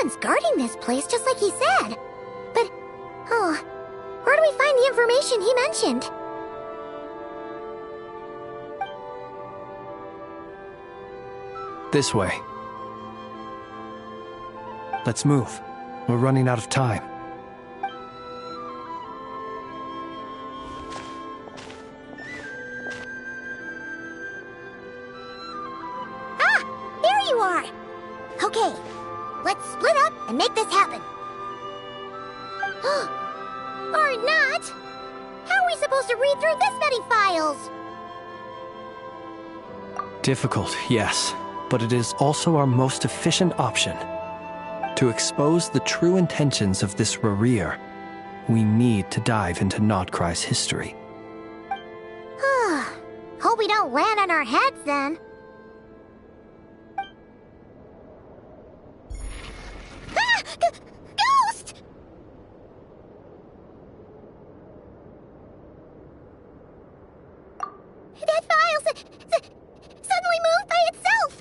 Someone's guarding this place just like he said. But, where do we find the information he mentioned? This way. Let's move. We're running out of time. Ah! There you are! Okay, let's split up and make this happen. Or not! How are we supposed to read through this many files? Difficult, yes, but it is also our most efficient option. To expose the true intentions of this Rereer, we need to dive into Notcry's history. Hope we don't land on our heads then. Ah! Ghost! That file suddenly moved by itself!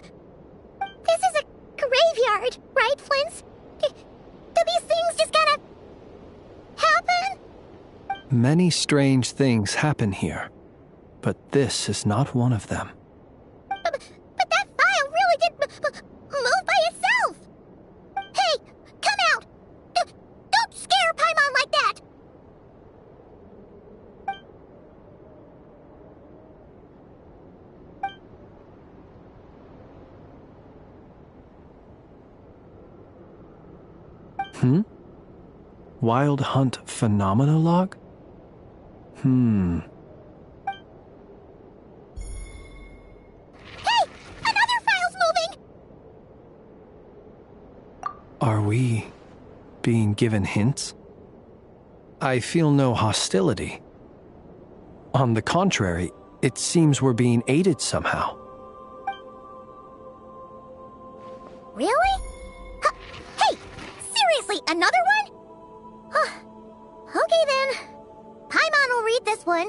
This is a graveyard, right, Flint? Do these things just gotta happen? Many strange things happen here, but this is not one of them. But that file really did move by itself! Hey, come out! Don't scare Paimon like that! Wild Hunt Phenomenologue? Hey! Another file's moving! Are we being given hints? I feel no hostility. On the contrary, it seems we're being aided somehow. Really? Hey! Seriously, another one? Okay then. Paimon will read this one.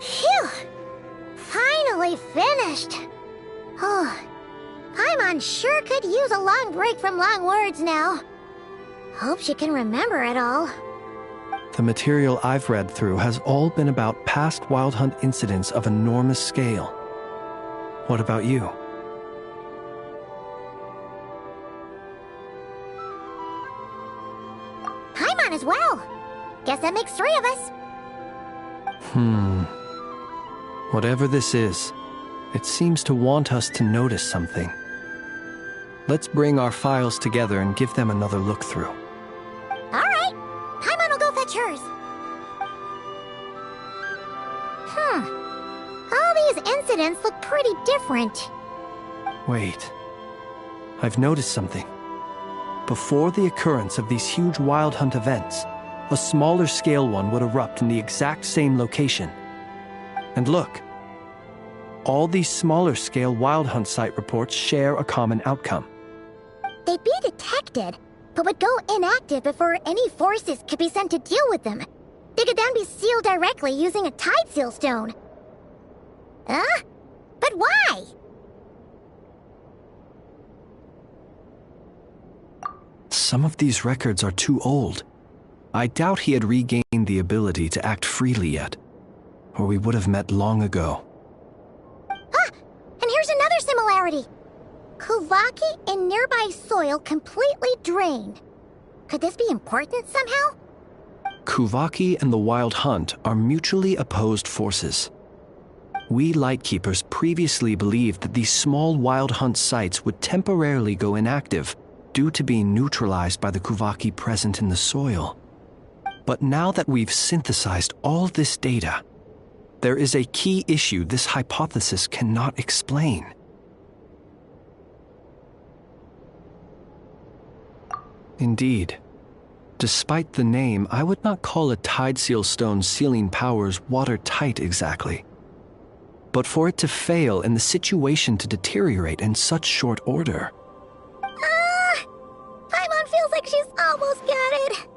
Phew! Finally finished. Paimon sure could use a long break from long words now. Hope she can remember it all. The material I've read through has all been about past Wild Hunt incidents of enormous scale. What about you? Paimon as well. Guess that makes 3 of us. Whatever this is, it seems to want us to notice something. Let's bring our files together and give them another look through. Alright. Paimon will go fetch hers. All these incidents look pretty different. Wait. I've noticed something. Before the occurrence of these huge Wild Hunt events, a smaller scale one would erupt in the exact same location. And look. All these smaller scale Wild Hunt site reports share a common outcome. They'd be detected, but would go inactive before any forces could be sent to deal with them. They could then be sealed directly using a tide seal stone. But why? Some of these records are too old. I doubt he had regained the ability to act freely yet, or we would have met long ago. And here's another similarity. Kuvaki and nearby soil completely drained. Could this be important somehow? Kuvaki and the Wild Hunt are mutually opposed forces. We Lightkeepers previously believed that these small Wild Hunt sites would temporarily go inactive due to being neutralized by the Kuvaki present in the soil. But now that we've synthesized all this data, there is a key issue this hypothesis cannot explain. Indeed. Despite the name, I would not call a tide seal stone sealing powers watertight exactly. But for it to fail and the situation to deteriorate in such short order... Paimon feels like she's almost got it.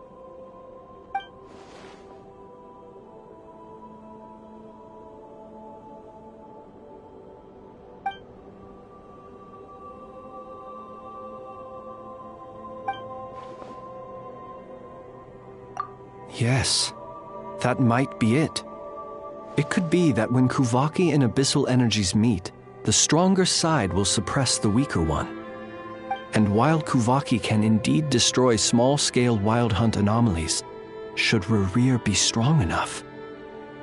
Yes, that might be it. It could be that when Kuvaki and abyssal energies meet, the stronger side will suppress the weaker one. And while Kuvaki can indeed destroy small-scale wild hunt anomalies, should Rerir be strong enough,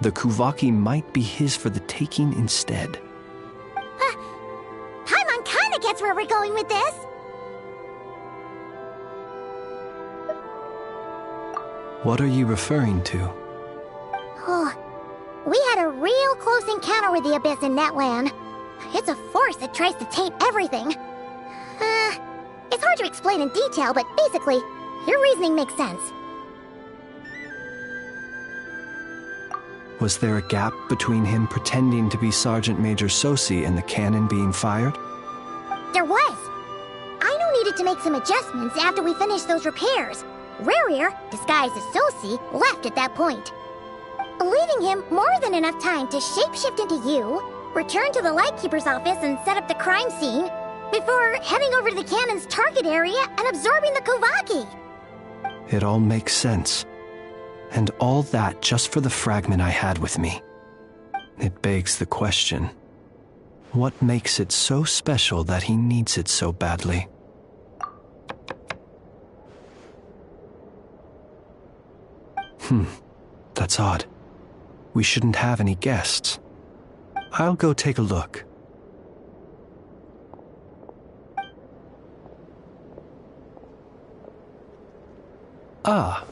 the Kuvaki might be his for the taking instead. Paimon kinda gets where we're going with this. What are you referring to? Oh, we had a real close encounter with the Abyss in Netland. It's a force that tries to taint everything. It's hard to explain in detail, but basically, your reasoning makes sense. Was there a gap between him pretending to be Sergeant Major Sosi and the cannon being fired? There was. Aino needed to make some adjustments after we finished those repairs. Rerir, disguised as Sosi, left at that point, leaving him more than enough time to shapeshift into you, return to the Lightkeeper's office and set up the crime scene, before heading over to the cannon's target area and absorbing the Kuvaki. It all makes sense. And all that just for the fragment I had with me. It begs the question, what makes it so special that he needs it so badly? That's odd. We shouldn't have any guests. I'll go take a look. Ah,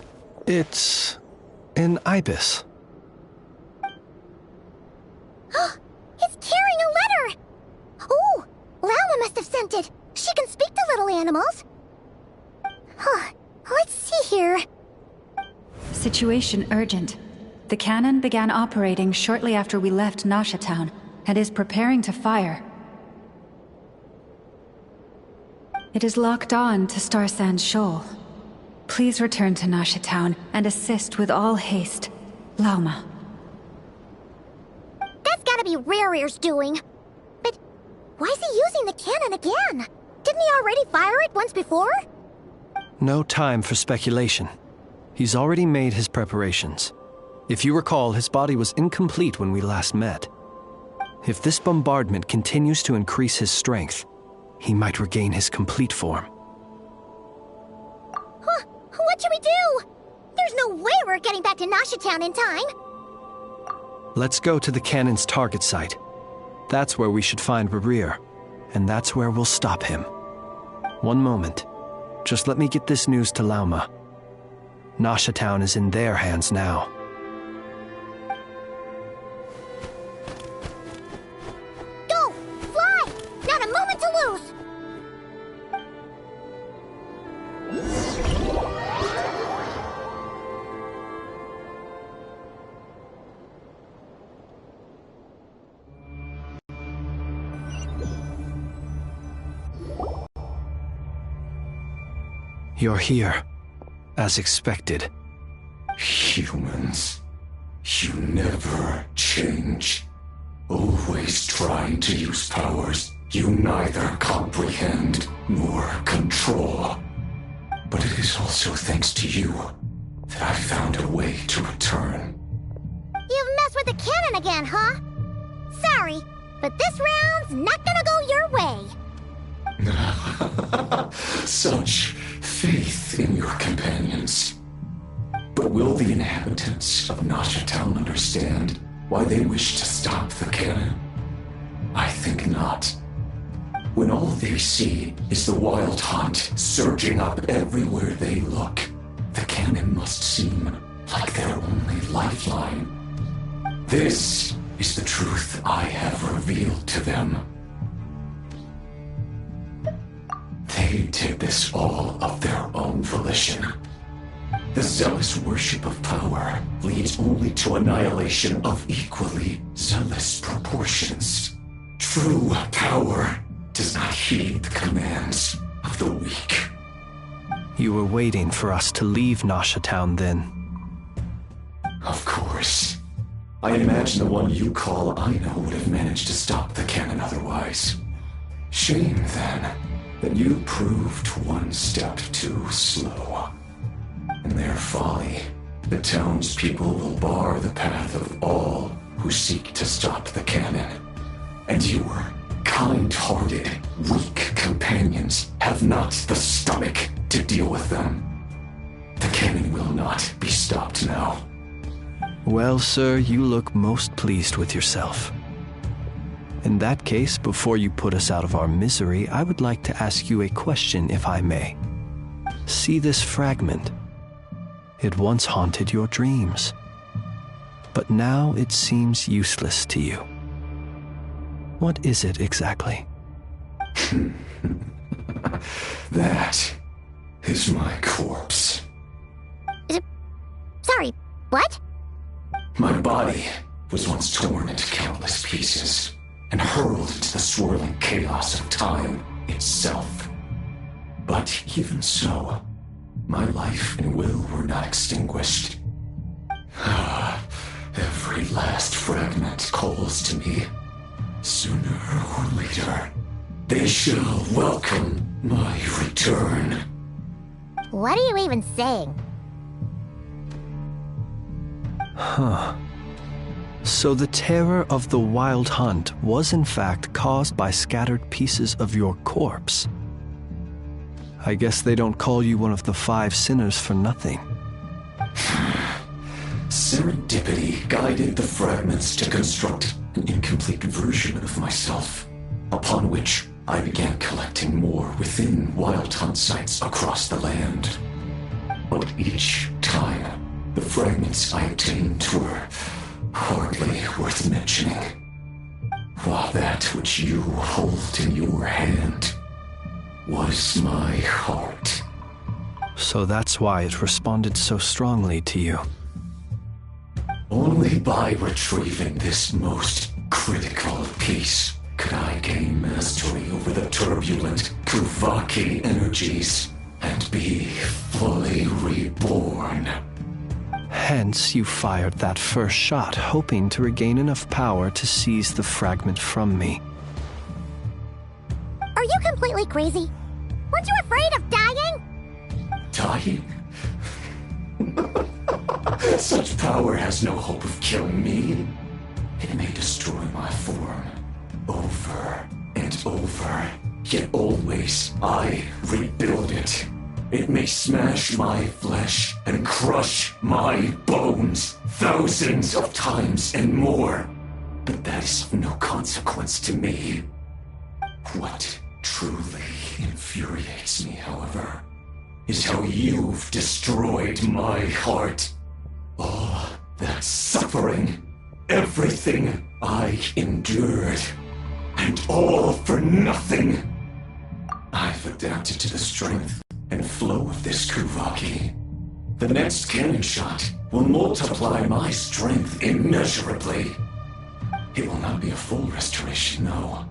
it's an ibis. It's carrying a letter! Ooh, Lauma must have sent it. She can speak to little animals. Let's see here. Situation urgent. The cannon began operating shortly after we left Nasha Town and is preparing to fire. It is locked on to Star Sand Shoal. Please return to Nasha Town and assist with all haste. Lauma. That's gotta be Rerir's doing. But why is he using the cannon again? Didn't he already fire it once before? No time for speculation. He's already made his preparations. If you recall, his body was incomplete when we last met. If this bombardment continues to increase his strength, he might regain his complete form. What should we do? There's no way we're getting back to Nasha Town in time. Let's go to the cannon's target site. That's where we should find Rerir, and that's where we'll stop him. One moment. Just let me get this news to Lauma. Nasha Town is in their hands now. Go! Fly! Not a moment to lose! You're here, as expected. Humans, you never change. Always trying to use powers you neither comprehend nor control. But it is also thanks to you that I found a way to return. You've messed with the cannon again, huh? Sorry, but this round's not gonna go your way. Such faith in your companions. But will the inhabitants of Nasha Town understand why they wish to stop the cannon? I think not. When all they see is the wild hunt surging up everywhere they look, the cannon must seem like their only lifeline. This is the truth I have revealed to them. They did this all of their own volition. The zealous worship of power leads only to annihilation of equally zealous proportion. distortions. True power does not heed the commands of the weak. You were waiting for us to leave Nasha Town then. Of course. I imagine the one you call Aina would have managed to stop the cannon otherwise. Shame, then, that you proved one step too slow. In their folly, the townspeople will bar the path of all who seek to stop the cannon. And your kind-hearted, weak companions have not the stomach to deal with them. The cannon will not be stopped now. Well, sir, you look most pleased with yourself. In that case, before you put us out of our misery, I would like to ask you a question, if I may. See this fragment? It once haunted your dreams, but now it seems useless to you. What is it exactly? That is my corpse. Sorry, what? My body was once torn into countless pieces and hurled into the swirling chaos of time itself. But even so, my life and will were not extinguished. Every last fragment calls to me. Sooner or later, they shall welcome my return. What are you even saying? Huh. So the terror of the Wild Hunt was in fact caused by scattered pieces of your corpse. I guess they don't call you one of the 5 sinners for nothing. Serendipity guided the fragments to construct an incomplete version of myself, upon which I began collecting more within Wild Hunt sites across the land. But each time, the fragments I obtained were hardly worth mentioning, while that which you hold in your hand was my heart. So that's why it responded so strongly to you. Only by retrieving this most critical piece could I gain mastery over the turbulent Kuvaki energies and be fully reborn. Hence, you fired that first shot, hoping to regain enough power to seize the fragment from me. Are you completely crazy? Weren't you afraid of dying? Dying? Such power has no hope of killing me. It may destroy my form over and over, yet always I rebuild it. It may smash my flesh and crush my bones thousands of times and more, but that is of no consequence to me. What truly infuriates me, however, is how you've destroyed my heart. All that suffering, everything I endured, and all for nothing. I've adapted to the strength and flow of this Kuvaki. The next cannon shot will multiply my strength immeasurably. It will not be a full restoration, no,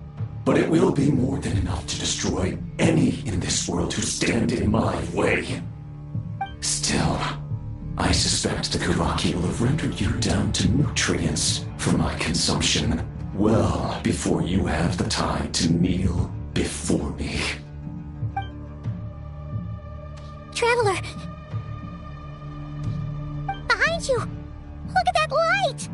but it will be more than enough to destroy any in this world who stand in my way. Still, I suspect the Kuvaki will have rendered you down to nutrients for my consumption well before you have the time to kneel before me. Traveler! Behind you! Look at that light!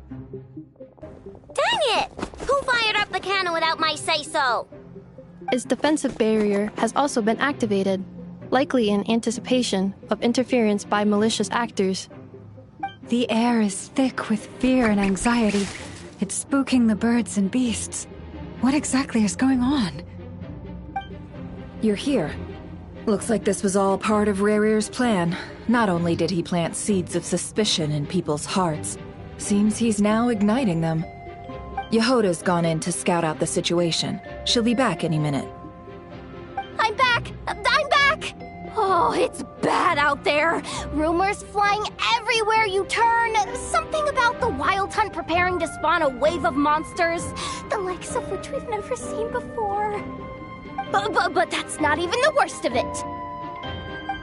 Dang it! Who fired up the cannon without my say-so? Its defensive barrier has also been activated, likely in anticipation of interference by malicious actors. The air is thick with fear and anxiety. It's spooking the birds and beasts. What exactly is going on? You're here. Looks like this was all part of Rerir's plan. Not only did he plant seeds of suspicion in people's hearts, seems he's now igniting them. Yehoda's gone in to scout out the situation. She'll be back any minute. I'm back! I'm back! Oh, it's bad out there. Rumors flying everywhere you turn. Something about the Wild Hunt preparing to spawn a wave of monsters, the likes of which we've never seen before. But that's not even the worst of it.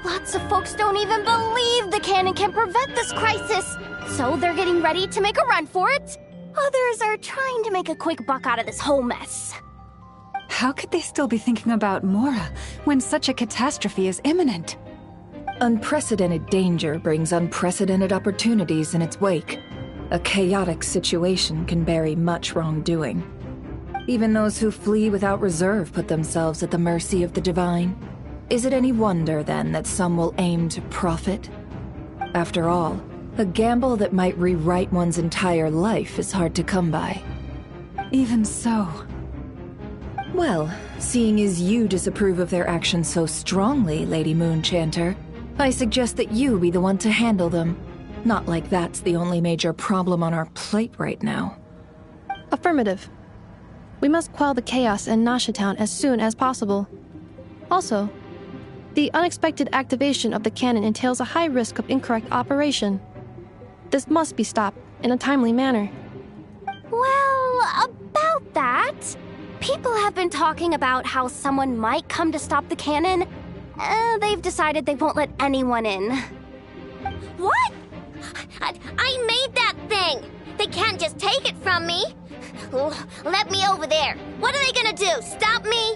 Lots of folks don't even believe the cannon can prevent this crisis, so they're getting ready to make a run for it. Others are trying to make a quick buck out of this whole mess. How could they still be thinking about Mora when such a catastrophe is imminent? Unprecedented danger brings unprecedented opportunities in its wake. A chaotic situation can bury much wrongdoing. Even those who flee without reserve put themselves at the mercy of the divine. Is it any wonder, then, that some will aim to profit? After all, a gamble that might rewrite one's entire life is hard to come by. Even so. Well, seeing as you disapprove of their actions so strongly, Lady Moonchanter, I suggest that you be the one to handle them. Not like that's the only major problem on our plate right now. Affirmative. We must quell the chaos in Nasha Town as soon as possible. Also, the unexpected activation of the cannon entails a high risk of incorrect operation. This must be stopped in a timely manner. Well, about that, people have been talking about how someone might come to stop the cannon. They've decided they won't let anyone in. What? I made that thing! They can't just take it from me! Let me over there! What are they gonna do, stop me?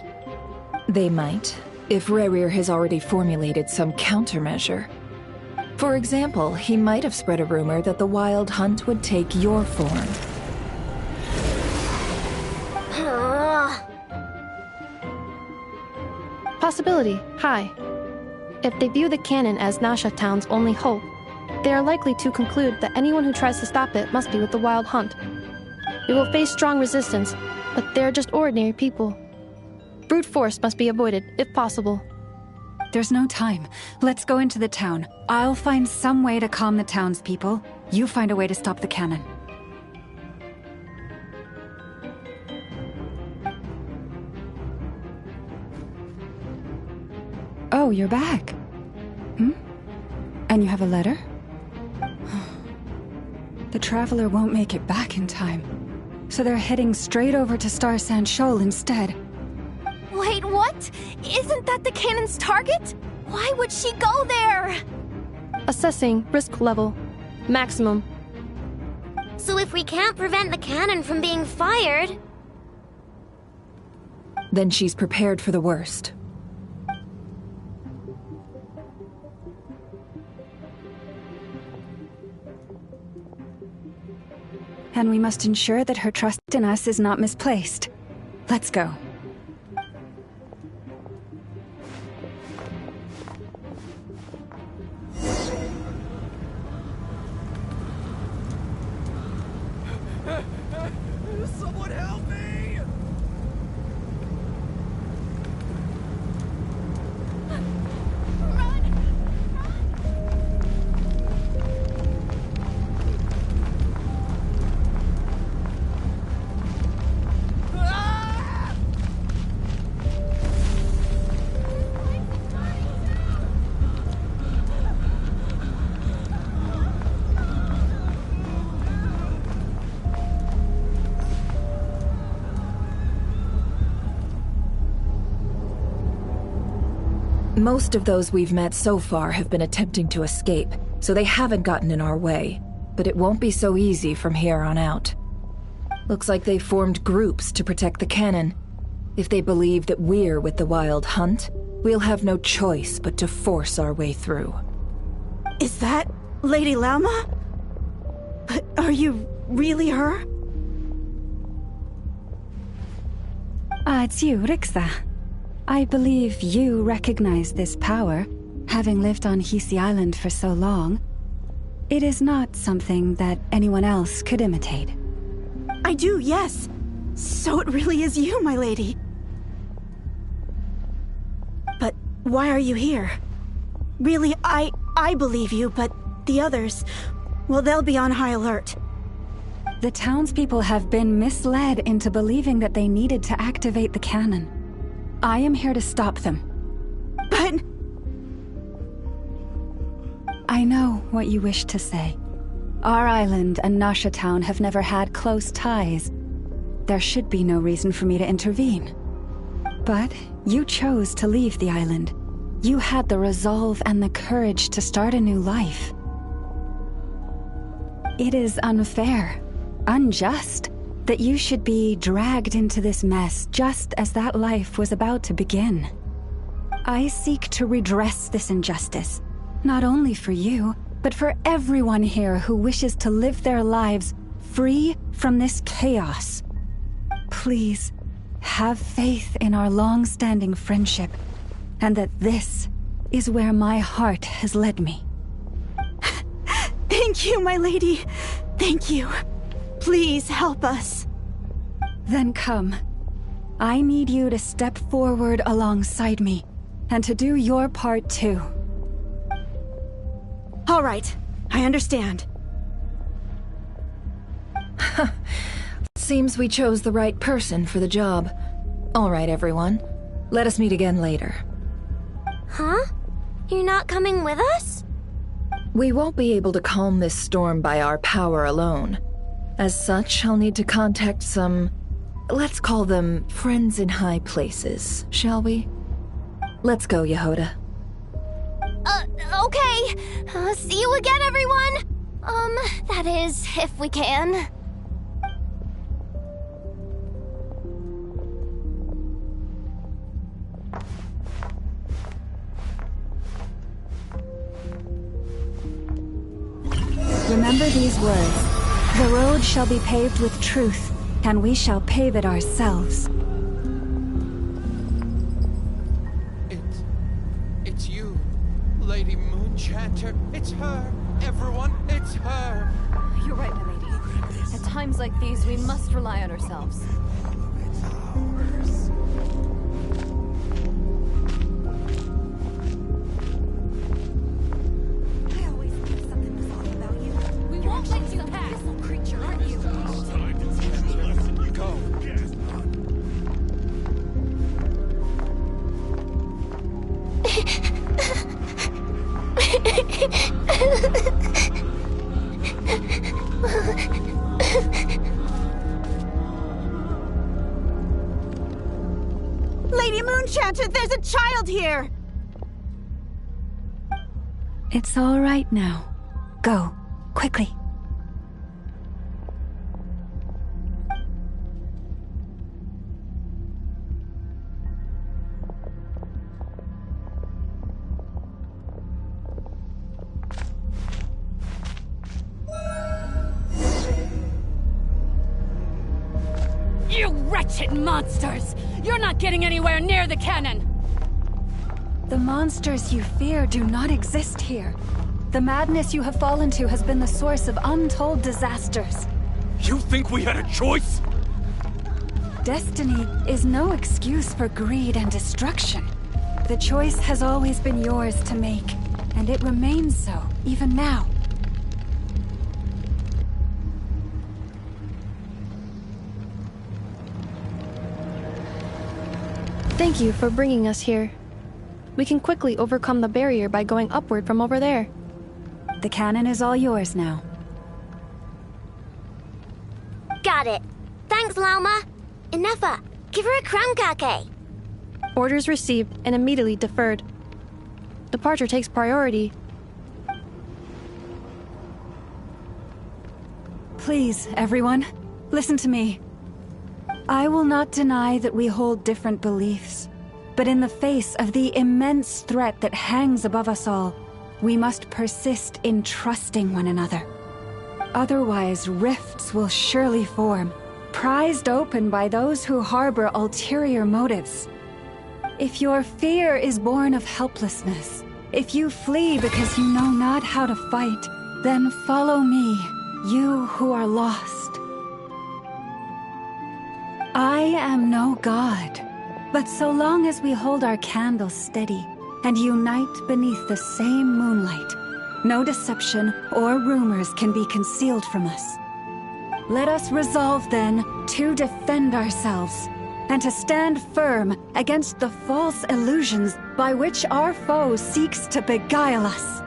They might, if Rerir has already formulated some countermeasure. For example, he might have spread a rumor that the Wild Hunt would take your form. Possibility high. If they view the cannon as Nasha Town's only hope, they are likely to conclude that anyone who tries to stop it must be with the Wild Hunt. We will face strong resistance, but they're just ordinary people. Brute force must be avoided, if possible. There's no time. Let's go into the town. I'll find some way to calm the townspeople. You find a way to stop the cannon. Oh, you're back. And you have a letter? The Traveler won't make it back in time. So they're heading straight over to Star Sand Shoal instead. Wait, what? Isn't that the cannon's target? Why would she go there? Assessing risk level. Maximum. So if we can't prevent the cannon from being fired... Then she's prepared for the worst. And we must ensure that her trust in us is not misplaced. Let's go. Someone help me! Most of those we've met so far have been attempting to escape, so they haven't gotten in our way. But it won't be so easy from here on out. Looks like they formed groups to protect the cannon. If they believe that we're with the Wild Hunt, we'll have no choice but to force our way through. Is that Lady Lauma? But are you really her? It's you, Rixa. I believe you recognize this power, having lived on Hisi Island for so long. It is not something that anyone else could imitate. I do, yes. So it really is you, my lady. But why are you here? Really, I believe you, but the others, well, they'll be on high alert. The townspeople have been misled into believing that they needed to activate the cannon. I am here to stop them. But... I know what you wish to say. Our island and Nasha Town have never had close ties. There should be no reason for me to intervene. But you chose to leave the island. You had the resolve and the courage to start a new life. It is unfair, unjust, that you should be dragged into this mess just as that life was about to begin. I seek to redress this injustice, not only for you, but for everyone here who wishes to live their lives free from this chaos. Please, have faith in our long-standing friendship, and that this is where my heart has led me. Thank you, my lady. Thank you. Please help us. Then come. I need you to step forward alongside me, and to do your part too. All right, I understand. Seems we chose the right person for the job. All right, everyone. Let us meet again later. Huh? You're not coming with us? We won't be able to calm this storm by our power alone. As such, I'll need to contact some... let's call them friends in high places, shall we? Let's go, Yehoda. Okay. See you again, everyone! That is, if we can. Remember these words. The road shall be paved with truth, and we shall pave it ourselves. It's you, Lady Moonchanter. It's her. Everyone, it's her. You're right, my lady. At times like these, we must rely on ourselves. It's ours. I always knew something was off about you. We won't let you pass, creature, aren't you? Go. Lady Moonchanter, there's a child here! It's all right now. Go, quickly. You wretched monsters! You're not getting anywhere near the cannon! The monsters you fear do not exist here. The madness you have fallen to has been the source of untold disasters. You think we had a choice? Destiny is no excuse for greed and destruction. The choice has always been yours to make, and it remains so, even now. Thank you for bringing us here. We can quickly overcome the barrier by going upward from over there. The cannon is all yours now. Got it. Thanks, Lauma. Inefa, give her a crown kake. Orders received and immediately deferred. Departure takes priority. Please, everyone, listen to me. I will not deny that we hold different beliefs, but in the face of the immense threat that hangs above us all, we must persist in trusting one another. Otherwise, rifts will surely form, prized open by those who harbor ulterior motives. If your fear is born of helplessness, if you flee because you know not how to fight, then follow me, you who are lost. I am no god, but so long as we hold our candles steady and unite beneath the same moonlight, no deception or rumors can be concealed from us. Let us resolve then to defend ourselves and to stand firm against the false illusions by which our foe seeks to beguile us.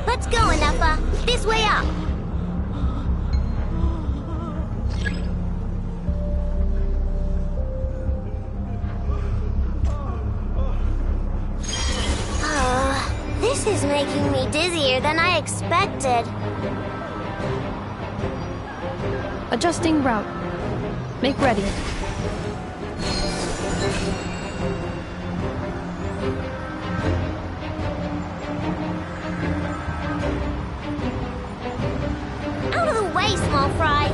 Let's go, Anafa. This way up. This is making me dizzier than I expected. Adjusting route. Make ready. Out of the way, small fry.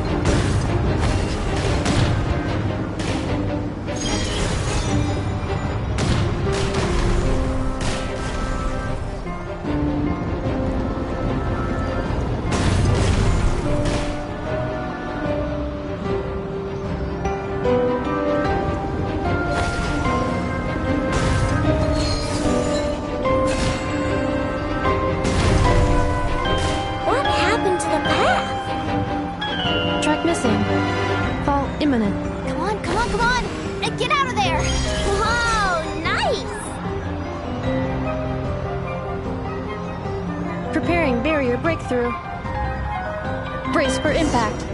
What happened to the path? Track missing. Fall imminent. Come on, come on, come on! Get out of there! Whoa, nice! Preparing barrier breakthrough. Brace for impact.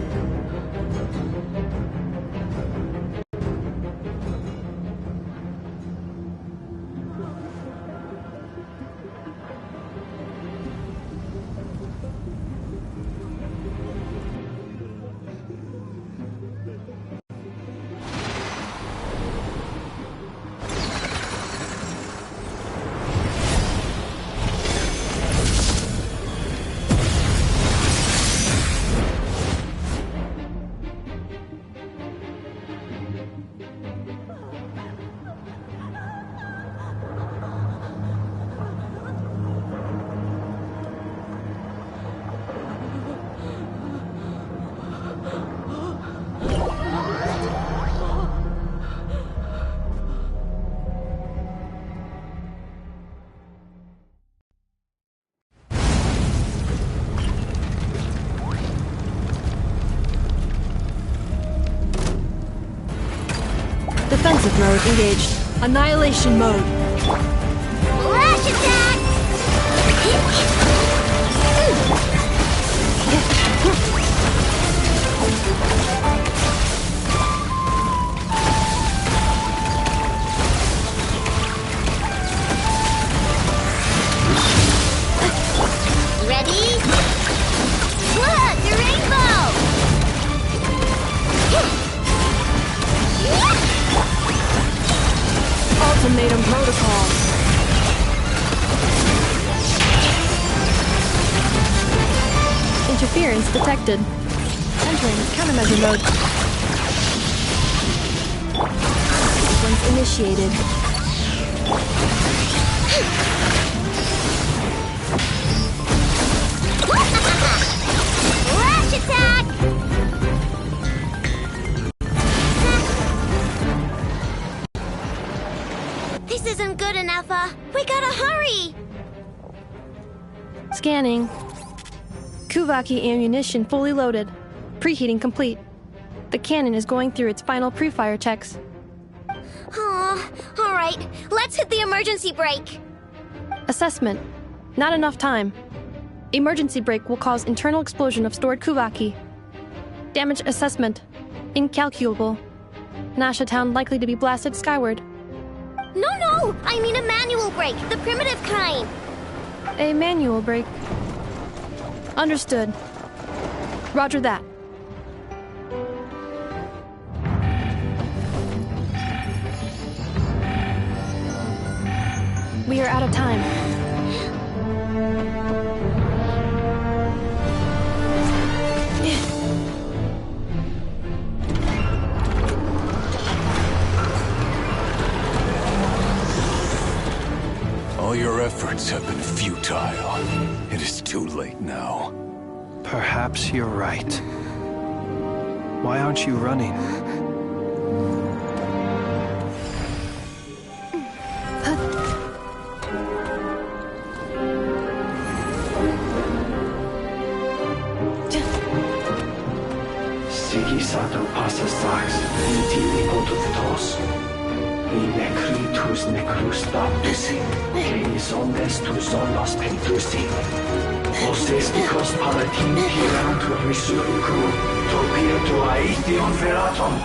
Defensive mode engaged. Annihilation mode. Flash attack! Ready? Look, a rainbow! Ultimatum protocol. Interference detected. Entering countermeasure mode. Sequence initiated. Flash attack! This isn't good enough, we gotta hurry! Scanning. Kuvaki ammunition fully loaded. Preheating complete. The cannon is going through its final pre-fire checks. Oh, alright, let's hit the emergency brake! Assessment. Not enough time. Emergency brake will cause internal explosion of stored Kuvaki. Damage assessment. Incalculable. Nasha Town likely to be blasted skyward. No! I mean a manual brake, the primitive kind. A manual brake. Understood. Roger that. We are out of time. All your efforts have been futile. It is too late now. Perhaps you're right. Why aren't you running? Sigisato passa sax, intili potuftos. I necritus necrus baptusi, canis omnes tu solos pentusi. Ostes picos palatin pirantur misuricum, topia tua ition veratum.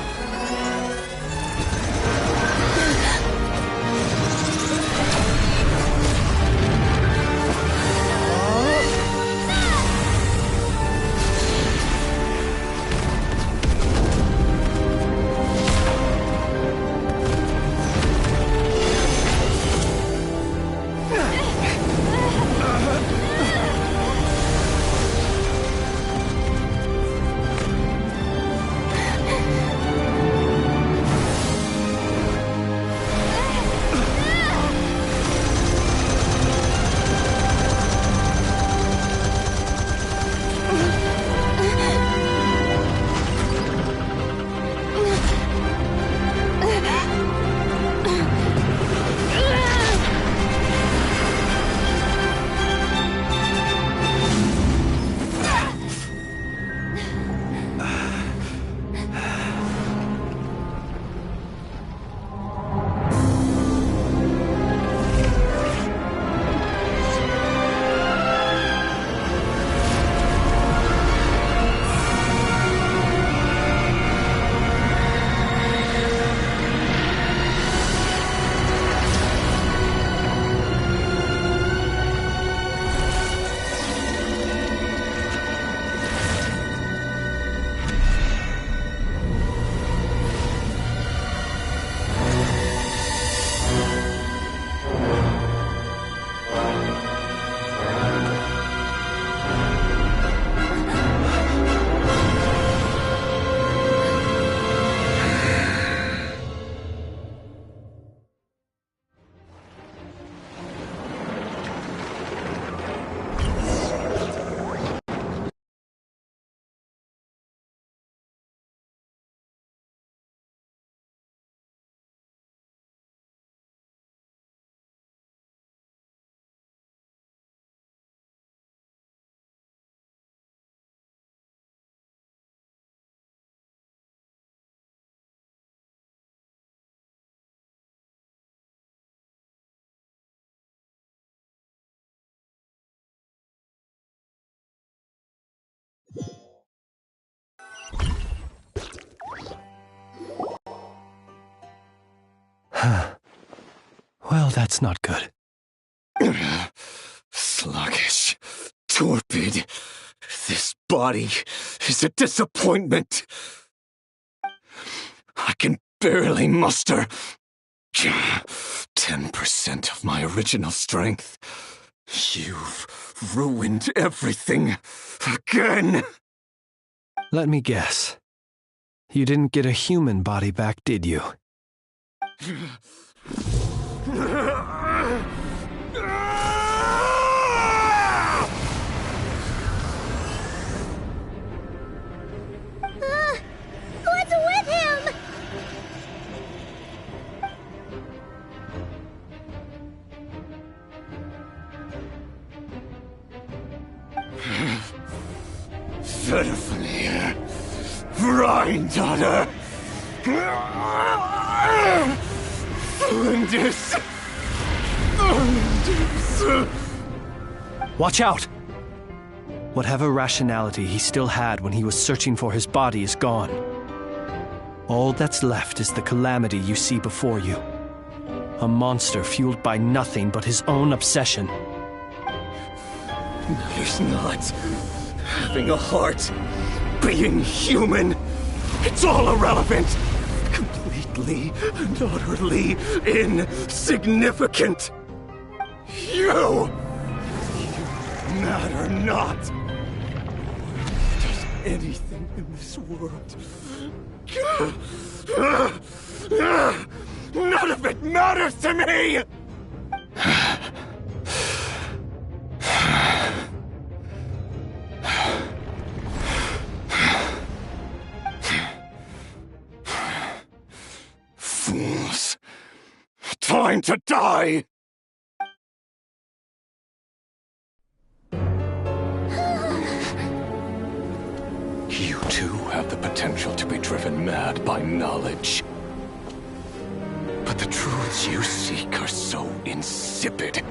Well, that's not good. Sluggish. Torpid. This body is a disappointment. I can barely muster 10% of my original strength. You've ruined everything again. Let me guess. You didn't get a human body back, did you? What's with him? Verfnir. Rheindaughter. Lindis. Watch out! Whatever rationality he still had when he was searching for his body is gone. All that's left is the calamity you see before you. A monster fueled by nothing but his own obsession. Matters not. Having a heart. Being human. It's all irrelevant. Completely and utterly insignificant. You matter not. Does anything in this world... None of it matters to me! Fools. Time to die! You too have the potential to be driven mad by knowledge. But the truths you seek are so insipid,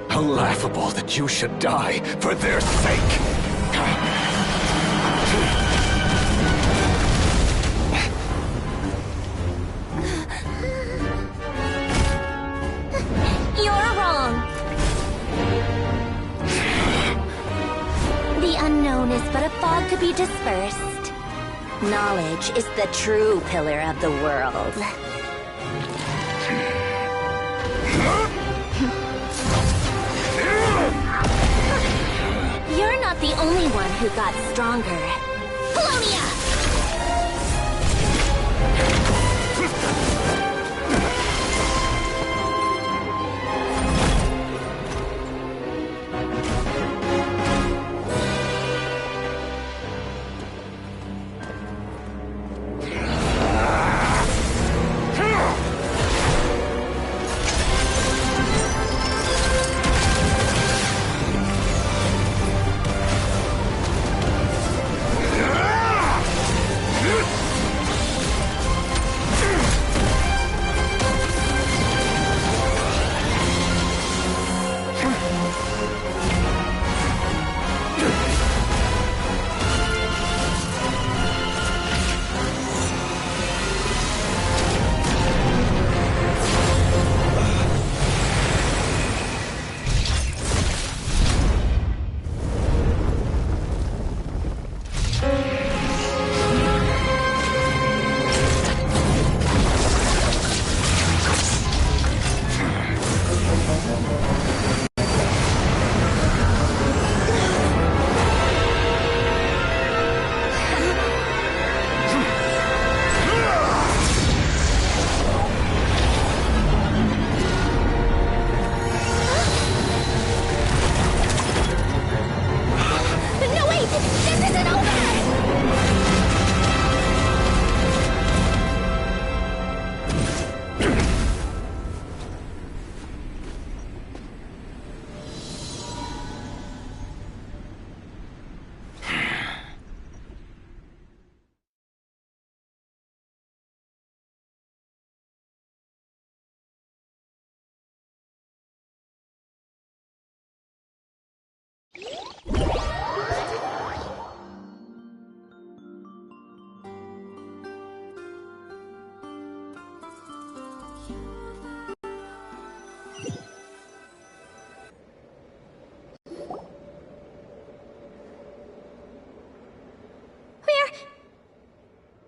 how laughable that you should die for their sake. You're wrong. The unknown is but a fog to be dispersed. Knowledge is the true pillar of the world. You're not the only one who got stronger. Polonia!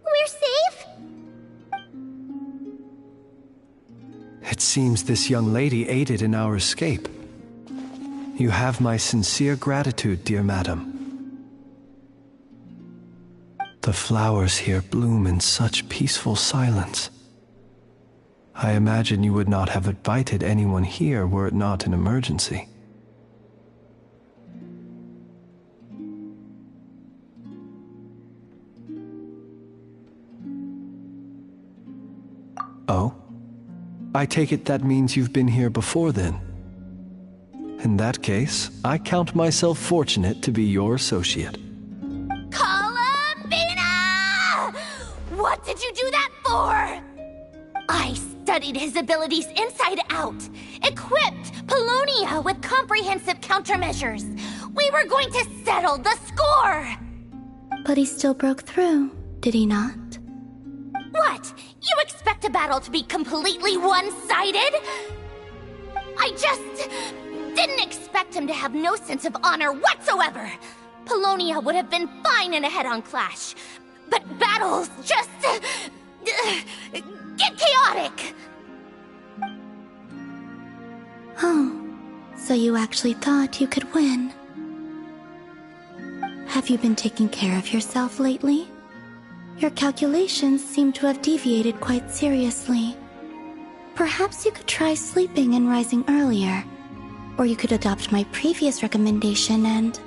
We're safe? It seems this young lady aided in our escape. You have my sincere gratitude, dear madam. The flowers here bloom in such peaceful silence. I imagine you would not have invited anyone here were it not an emergency. Oh? I take it that means you've been here before then. In that case, I count myself fortunate to be your associate. Columbina! What did you do that for? I studied his abilities inside out, equipped Polonia with comprehensive countermeasures. We were going to settle the score! But he still broke through, did he not? What? You expect a battle to be completely one-sided? I just didn't expect him to have no sense of honor whatsoever. Polonia would have been fine in a head-on clash, but battles just get chaotic. Oh, so you actually thought you could win. Have you been taking care of yourself lately? Your calculations seem to have deviated quite seriously. Perhaps you could try sleeping and rising earlier. Or you could adopt my previous recommendation and...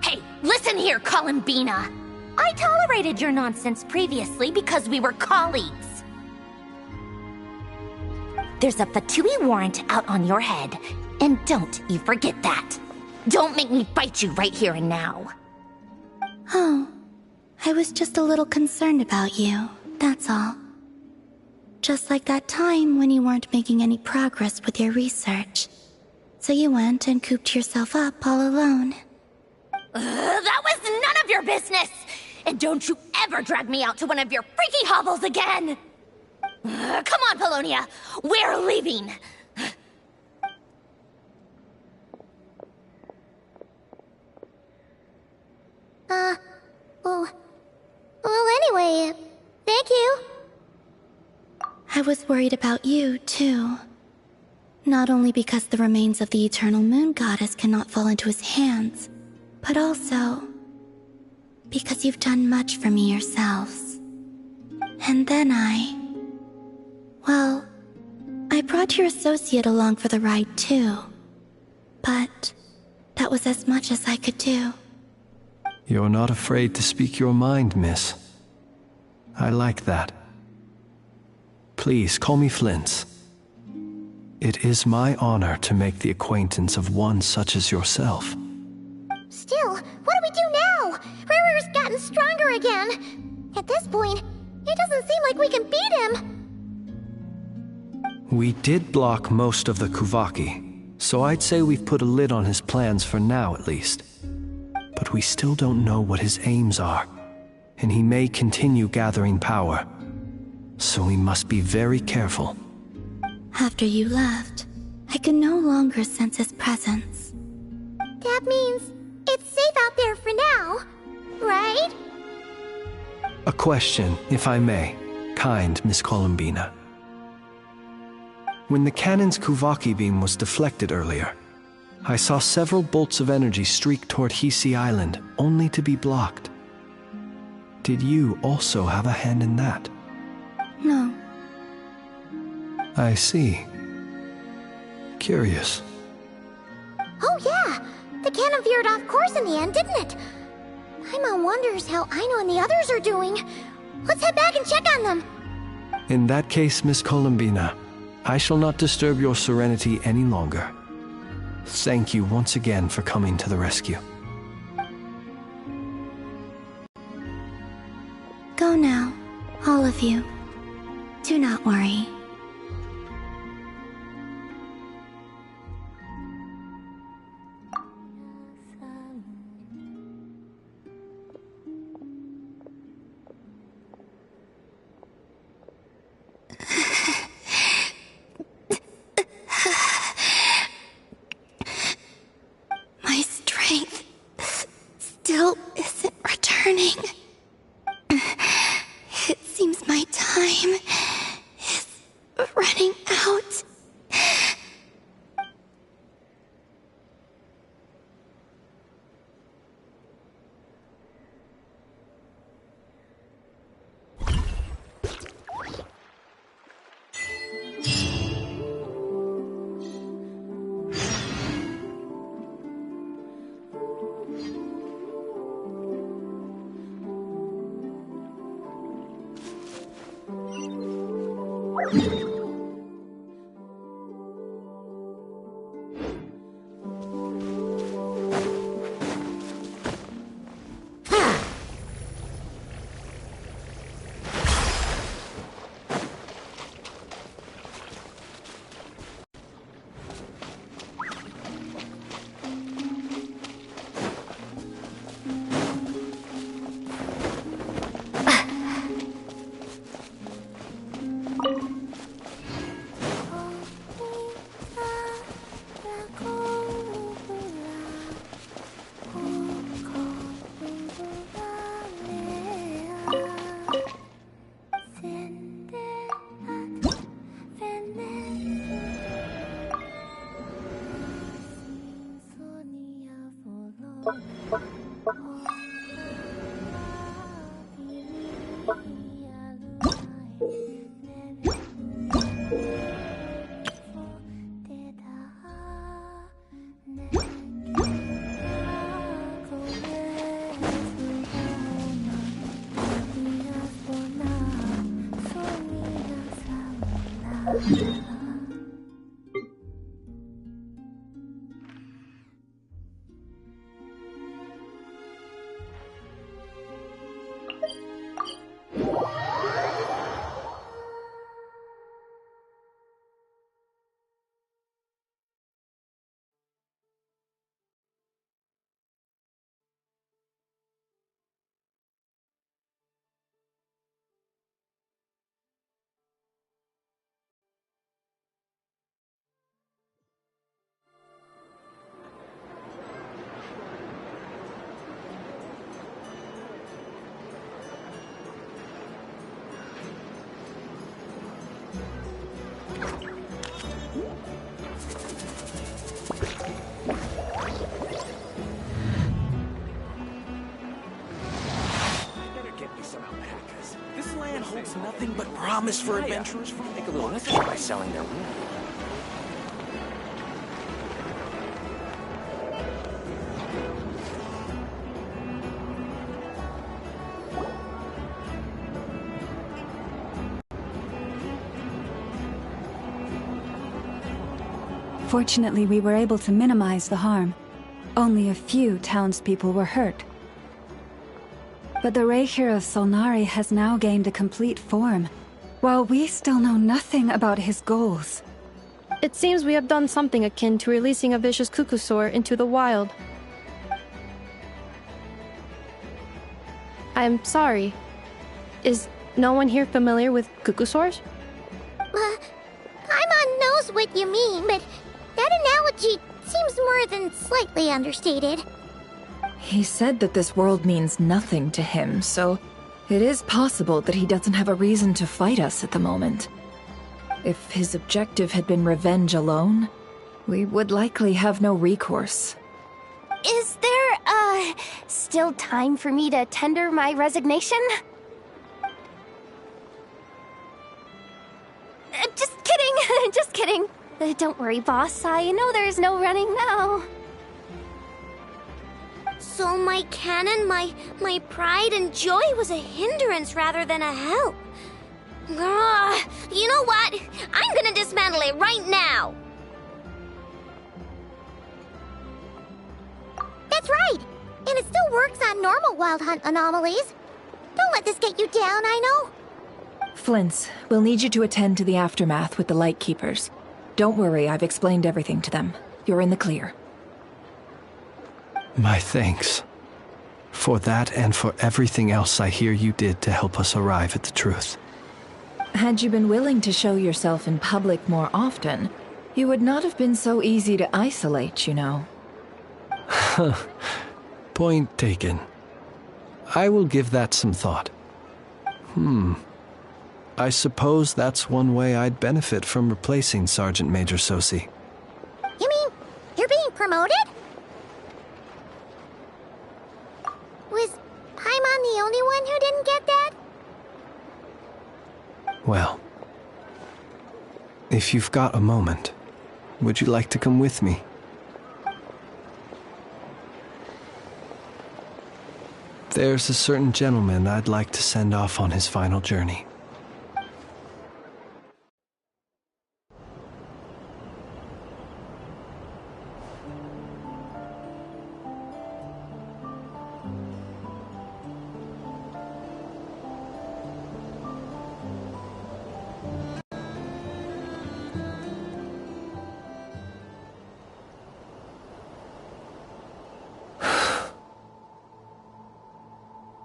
Hey, listen here, Columbina! I tolerated your nonsense previously because we were colleagues. There's a Fatui warrant out on your head, and don't you forget that. Don't make me fight you right here and now. Oh, I was just a little concerned about you, that's all. Just like that time when you weren't making any progress with your research. So you went and cooped yourself up all alone. That was none of your business! And don't you ever drag me out to one of your freaky hovels again! Come on, Polonia! We're leaving! Well, anyway, thank you. I was worried about you, too. Not only because the remains of the Eternal Moon Goddess cannot fall into his hands, but also because you've done much for me yourselves. And then I brought your associate along for the ride, too. But that was as much as I could do. You're not afraid to speak your mind, miss. I like that. Please, call me Flint's. It is my honor to make the acquaintance of one such as yourself. Still, what do we do now? Rurer's gotten stronger again. At this point, it doesn't seem like we can beat him. We did block most of the Kuvaki, so I'd say we've put a lid on his plans for now at least. But we still don't know what his aims are, and he may continue gathering power. So we must be very careful. After you left, I could no longer sense his presence. That means it's safe out there for now, right? A question, if I may, kind Miss Columbina. When the cannon's Kuvaki beam was deflected earlier, I saw several bolts of energy streak toward Hisi Island, only to be blocked. Did you also have a hand in that? No. I see. Curious. Oh yeah! The cannon veered off course in the end, didn't it? Paimon wonders how Aino and the others are doing. Let's head back and check on them. In that case, Miss Columbina, I shall not disturb your serenity any longer. Thank you once again for coming to the rescue. Go now, all of you. Do not worry. My strength still isn't returning. It seems my time is running out. Nothing but promise for adventurers from make a little extra by selling their wool. Fortunately, we were able to minimize the harm. Only a few townspeople were hurt. But the Reikir of Solnari has now gained a complete form, while we still know nothing about his goals. It seems we have done something akin to releasing a vicious Kukusaur into the wild. I'm sorry. Is no one here familiar with Kukusaurs? Paimon knows what you mean, but that analogy seems more than slightly understated. He said that this world means nothing to him, so it is possible that he doesn't have a reason to fight us at the moment. If his objective had been revenge alone, we would likely have no recourse. Is there, still time for me to tender my resignation? Just kidding, just kidding. Don't worry, boss, I know there's no running now. So my canon, my pride and joy was a hindrance rather than a help. Ugh, you know what? I'm gonna dismantle it right now. That's right. And it still works on normal wild hunt anomalies. Don't let this get you down, I know. Flint's, we'll need you to attend to the aftermath with the Lightkeepers. Don't worry, I've explained everything to them. You're in the clear. My thanks. For that and for everything else I hear you did to help us arrive at the truth. Had you been willing to show yourself in public more often, you would not have been so easy to isolate, you know. Point taken. I will give that some thought. I suppose that's one way I'd benefit from replacing Sergeant Major Sosi. You mean you're being promoted? Was Paimon the only one who didn't get that? Well, if you've got a moment, would you like to come with me? There's a certain gentleman I'd like to send off on his final journey.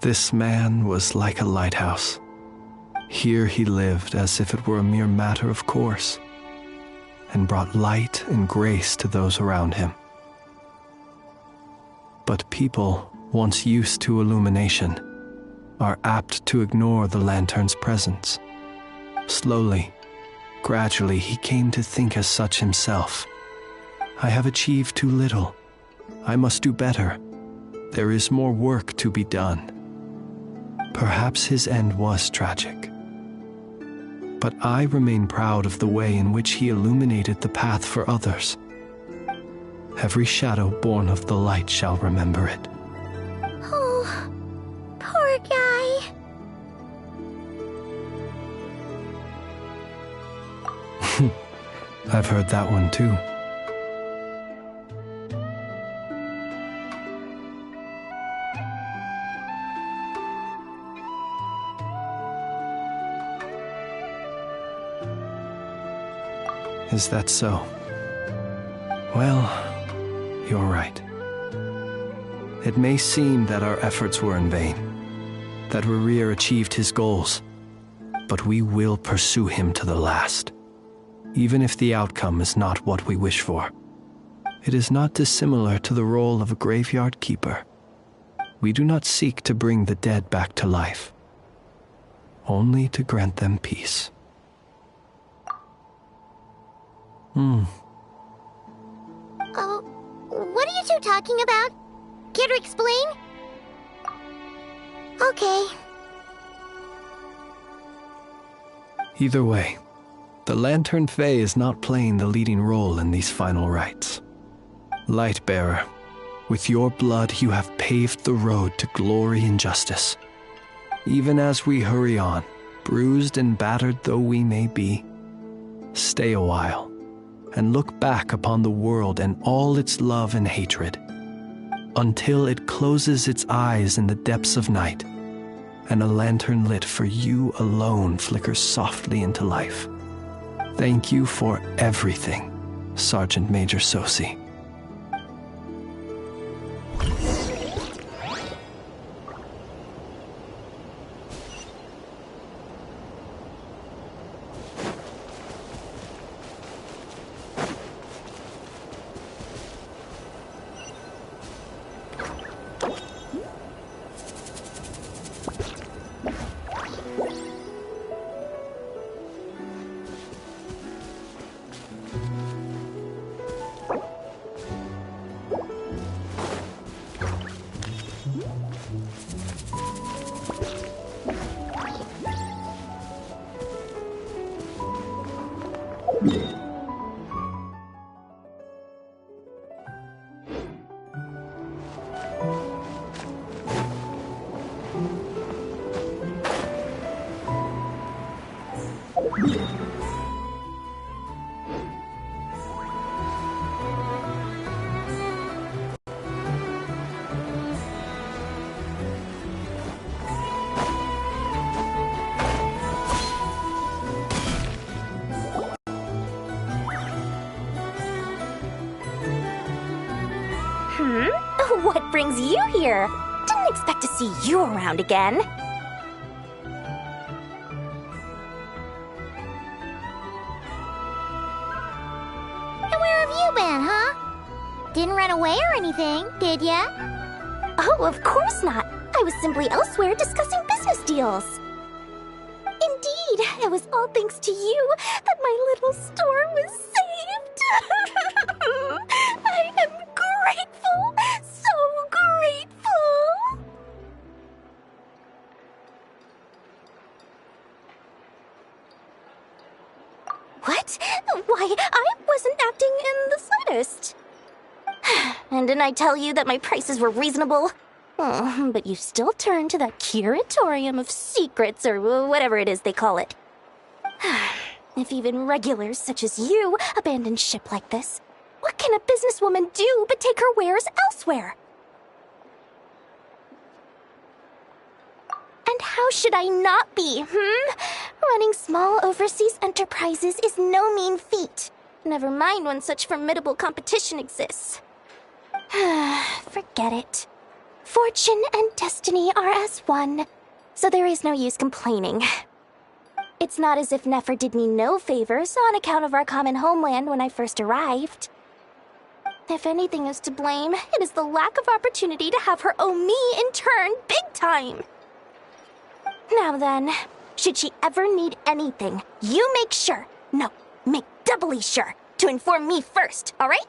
This man was like a lighthouse. Here he lived as if it were a mere matter of course, and brought light and grace to those around him. But people, once used to illumination, are apt to ignore the lantern's presence. Slowly, gradually, he came to think as such himself. I have achieved too little. I must do better. There is more work to be done. Perhaps his end was tragic. But I remain proud of the way in which he illuminated the path for others. Every shadow born of the light shall remember it. Oh, poor guy. I've heard that one too. Is that so? Well, you're right. It may seem that our efforts were in vain, that Rerir achieved his goals, but we will pursue him to the last, even if the outcome is not what we wish for. It is not dissimilar to the role of a graveyard keeper. We do not seek to bring the dead back to life, only to grant them peace. Oh, what are you two talking about? Care to explain? Okay. Either way, the Lantern Fae is not playing the leading role in these final rites. Lightbearer, with your blood you have paved the road to glory and justice. Even as we hurry on, bruised and battered though we may be, stay a while and look back upon the world and all its love and hatred, until it closes its eyes in the depths of night, and a lantern lit for you alone flickers softly into life. Thank you for everything, Sergeant Major Sosi. What brings you here? Didn't expect to see you around again. And where have you been, huh? Didn't run away or anything, did ya? Oh, of course not. I was simply elsewhere discussing business deals. Indeed, it was all thanks to you that my little store was saved. I am grateful, so grateful. What? Why, I wasn't acting in the slightest. And didn't I tell you that my prices were reasonable? Oh, but you still turn to that curatorium of secrets, or whatever it is they call it. If even regulars such as you abandon ship like this, what can a businesswoman do but take her wares elsewhere? And how should I not be, Running small overseas enterprises is no mean feat. Never mind when such formidable competition exists. Forget it. Fortune and destiny are as one, so there is no use complaining. It's not as if Nefer did me no favors on account of our common homeland when I first arrived. If anything is to blame, it is the lack of opportunity to have her owe me in turn big time. Now then, should she ever need anything, you make sure, no, make doubly sure, to inform me first, all right?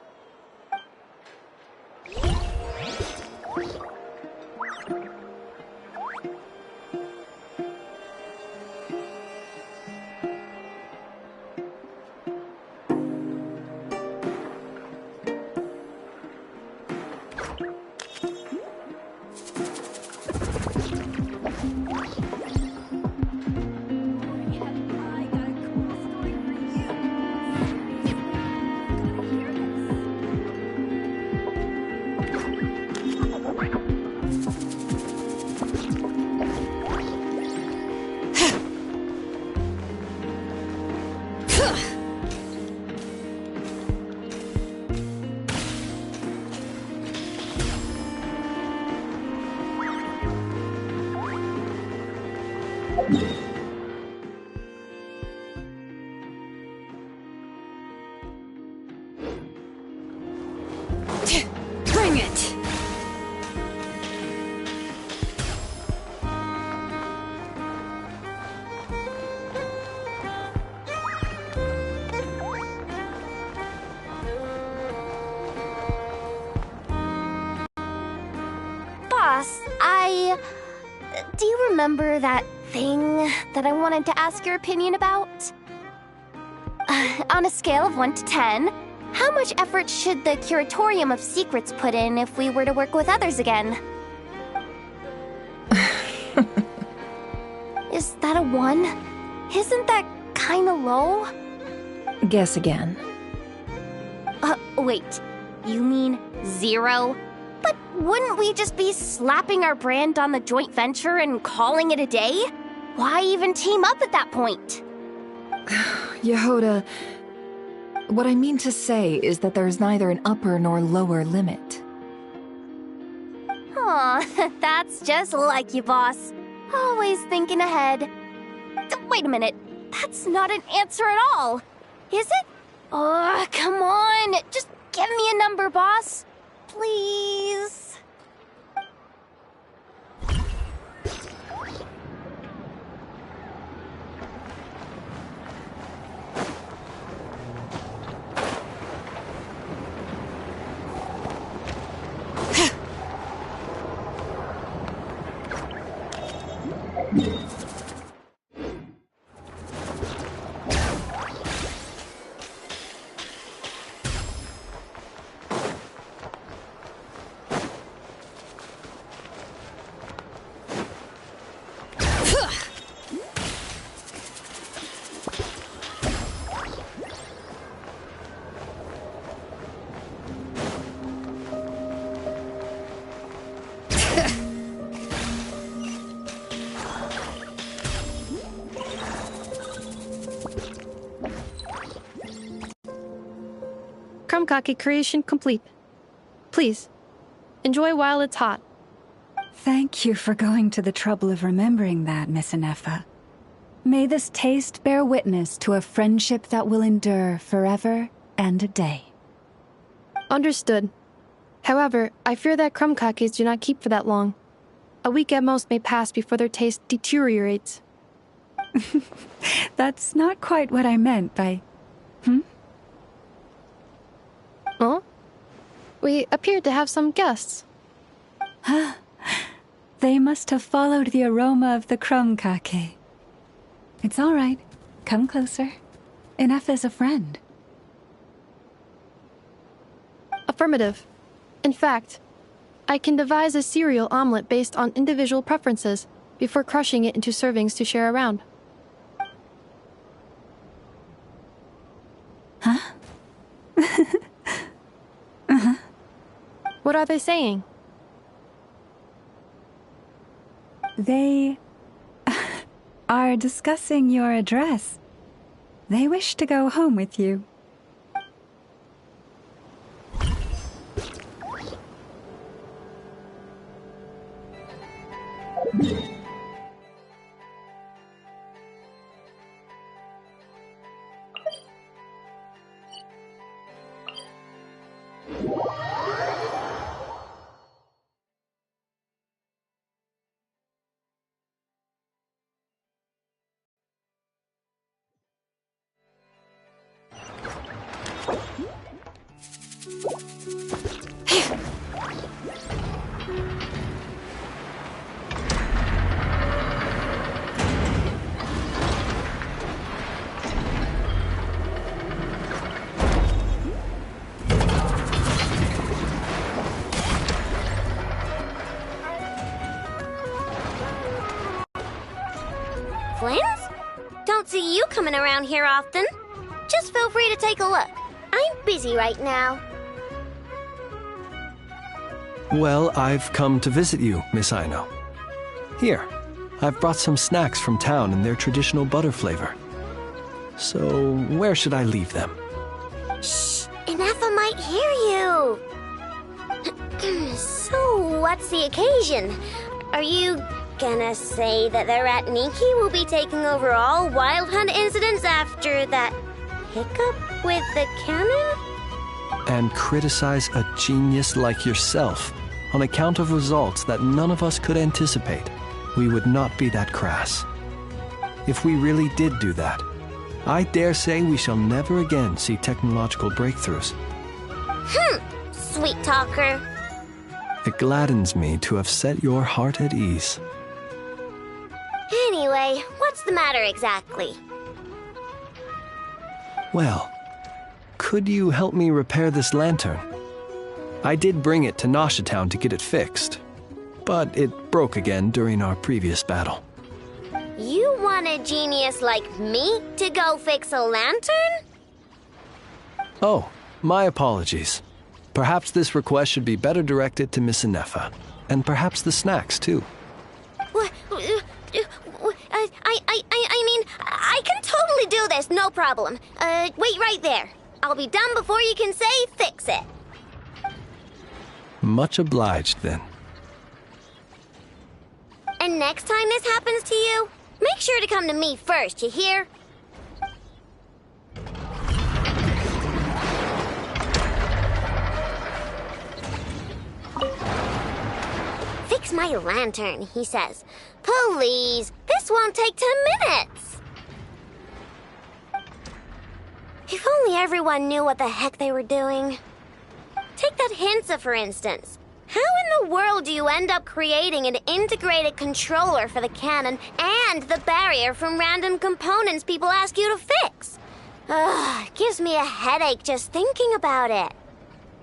boss. Do you remember that thing that I wanted to ask your opinion about? On a scale of 1 to 10, how much effort should the Curatorium of Secrets put in if we were to work with others again? Is that a 1? Isn't that kinda low? Guess again. Wait. You mean 0? But wouldn't we just be slapping our brand on the joint venture and calling it a day? Why even team up at that point? Yehoda, what I mean to say is that there's neither an upper nor lower limit. Aw, that's just like you, boss. Always thinking ahead. Wait a minute. That's not an answer at all. Is it? Oh, come on. Just give me a number, boss. Please. Krumkake creation complete. Please, enjoy while it's hot. Thank you for going to the trouble of remembering that, Miss Inefa. May this taste bear witness to a friendship that will endure forever and a day. Understood. However, I fear that krumkakes do not keep for that long. A week at most may pass before their taste deteriorates. That's not quite what I meant by... Huh? We appeared to have some guests. They must have followed the aroma of the krumkake. It's all right. Come closer. Inefa's a friend. Affirmative. In fact, I can devise a cereal omelet based on individual preferences before crushing it into servings to share around. Huh? What are they saying? They are discussing your address. They wish to go home with you. Flins? Don't see you coming around here often. Just feel free to take a look. I'm busy right now. Well, I've come to visit you, Miss Aino. Here, I've brought some snacks from town in their traditional butter flavor. So, where should I leave them? Shh! Inefa might hear you! So, what's the occasion? Are you gonna say that the Rat Niki will be taking over all Wild Hunt incidents after that hiccup with the cannon? And criticize a genius like yourself on account of results that none of us could anticipate. We would not be that crass. If we really did do that, I dare say we shall never again see technological breakthroughs. Sweet talker. It gladdens me to have set your heart at ease. Anyway, what's the matter exactly? Well, could you help me repair this lantern? I did bring it to Nausea Town to get it fixed, but it broke again during our previous battle. You want a genius like me to go fix a lantern? Oh, my apologies. Perhaps this request should be better directed to Miss Inefa, and perhaps the snacks, too. What? I mean, I can totally do this, no problem. Wait right there. I'll be done before you can say fix it. Much obliged, then. And next time this happens to you, make sure to come to me first, you hear? Fix my lantern, he says. Please, this won't take 10 minutes. If only everyone knew what the heck they were doing. Take that Hinsa, for instance. How in the world do you end up creating an integrated controller for the cannon and the barrier from random components people ask you to fix? Ugh, gives me a headache just thinking about it.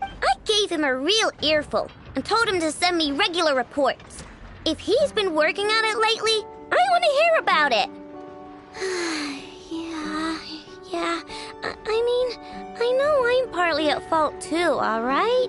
I gave him a real earful and told him to send me regular reports. If he's been working on it lately, I want to hear about it. Yeah. I mean, I know I'm partly at fault too, all right?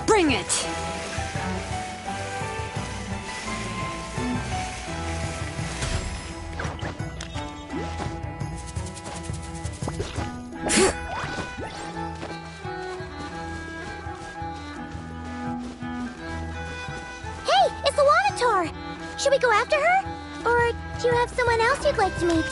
Bring it! Hey, it's the Wanator! Should we go after her? Or do you have someone else you'd like to meet?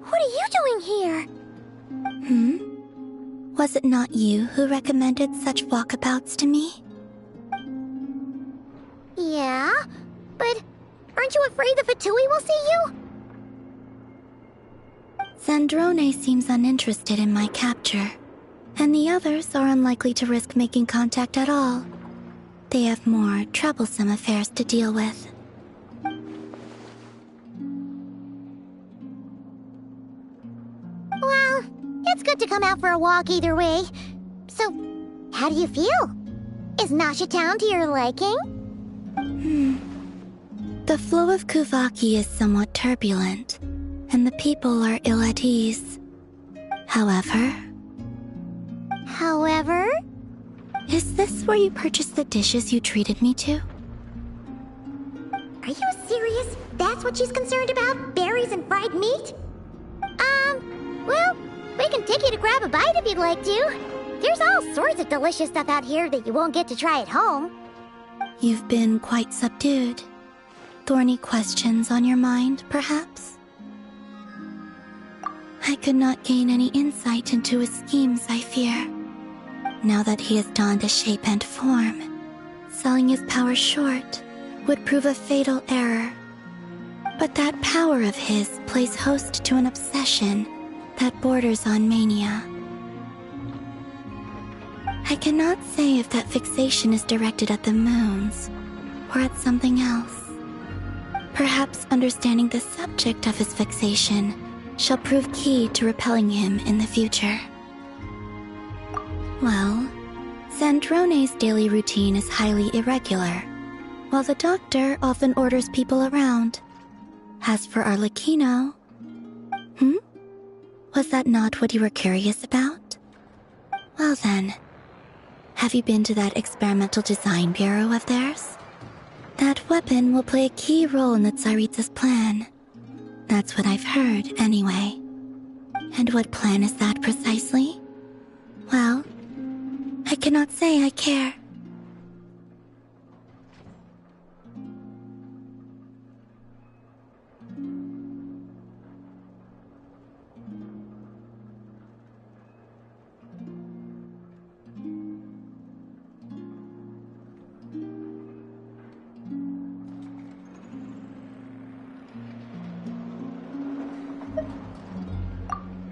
What are you doing here? Was it not you who recommended such walkabouts to me? Yeah, but aren't you afraid the Fatui will see you? Zandrone seems uninterested in my capture, and the others are unlikely to risk making contact at all. They have more troublesome affairs to deal with. Well, it's good to come out for a walk either way. So, how do you feel? Is Nausea Town to your liking? The flow of Kuvaki is somewhat turbulent, and the people are ill at ease. However... Is this where you purchased the dishes you treated me to? Are you serious? That's what she's concerned about? Berries and fried meat? Well, we can take you to grab a bite if you'd like to. There's all sorts of delicious stuff out here that you won't get to try at home. You've been quite subdued. Thorny questions on your mind, perhaps? I could not gain any insight into his schemes, I fear. Now that he has donned a shape and form, selling his power short would prove a fatal error. But that power of his plays host to an obsession that borders on mania. I cannot say if that fixation is directed at the moons or at something else. Perhaps understanding the subject of his fixation shall prove key to repelling him in the future. Well, Sandrone's daily routine is highly irregular, while the doctor often orders people around. As for Arlecchino... Was that not what you were curious about? Well then, have you been to that experimental design bureau of theirs? That weapon will play a key role in the Tsaritsa's plan. That's what I've heard, anyway. And what plan is that precisely? Well, I cannot say I care.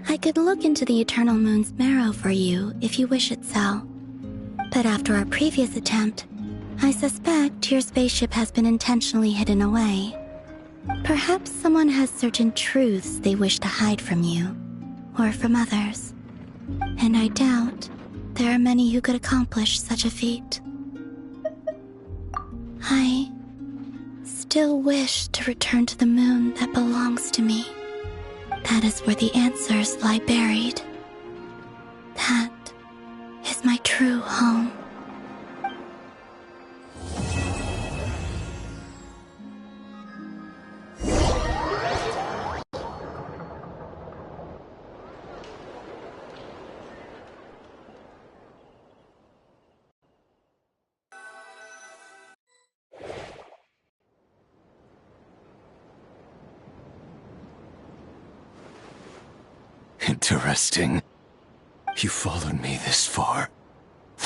I could look into the Eternal Moon's marrow for you if you wish it so. But after our previous attempt, I suspect your spaceship has been intentionally hidden away. Perhaps someone has certain truths they wish to hide from you, or from others. And I doubt there are many who could accomplish such a feat. I still wish to return to the moon that belongs to me. That is where the answers lie buried. That is my true home. Interesting. You followed me this far.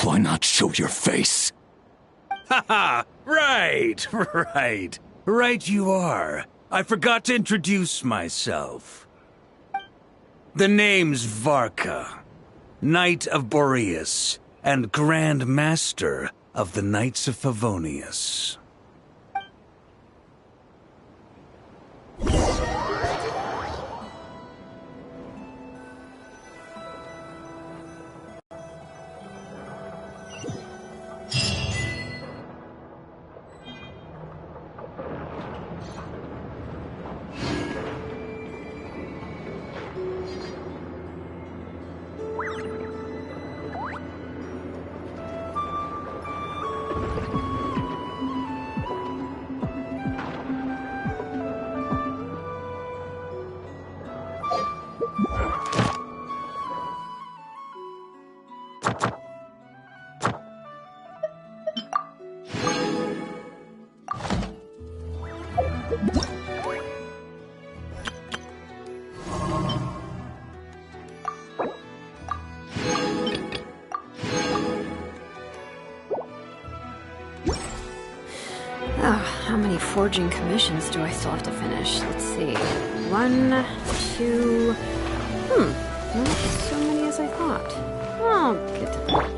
Why not show your face? Haha! Right! Right you are. I forgot to introduce myself. The name's Varka, Knight of Boreas, and Grand Master of the Knights of Favonius. How many forging commissions do I still have to finish? Let's see. 1, 2... Not so many as I thought. I'll get to that.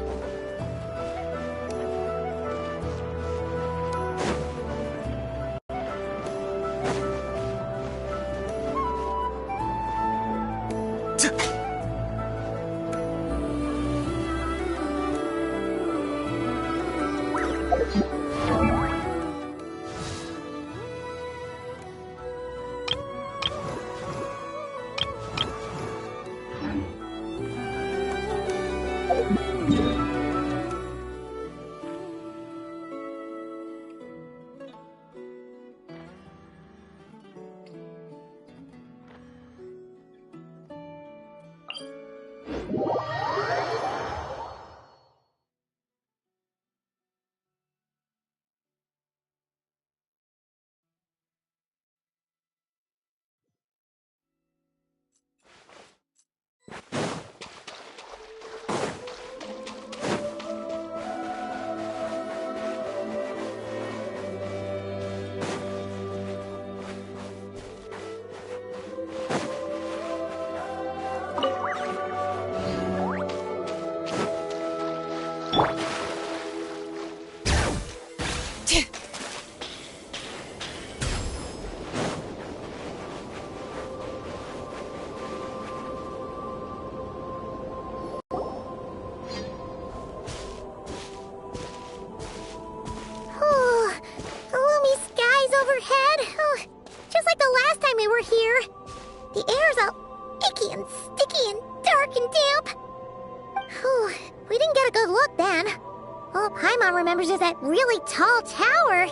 really tall tower.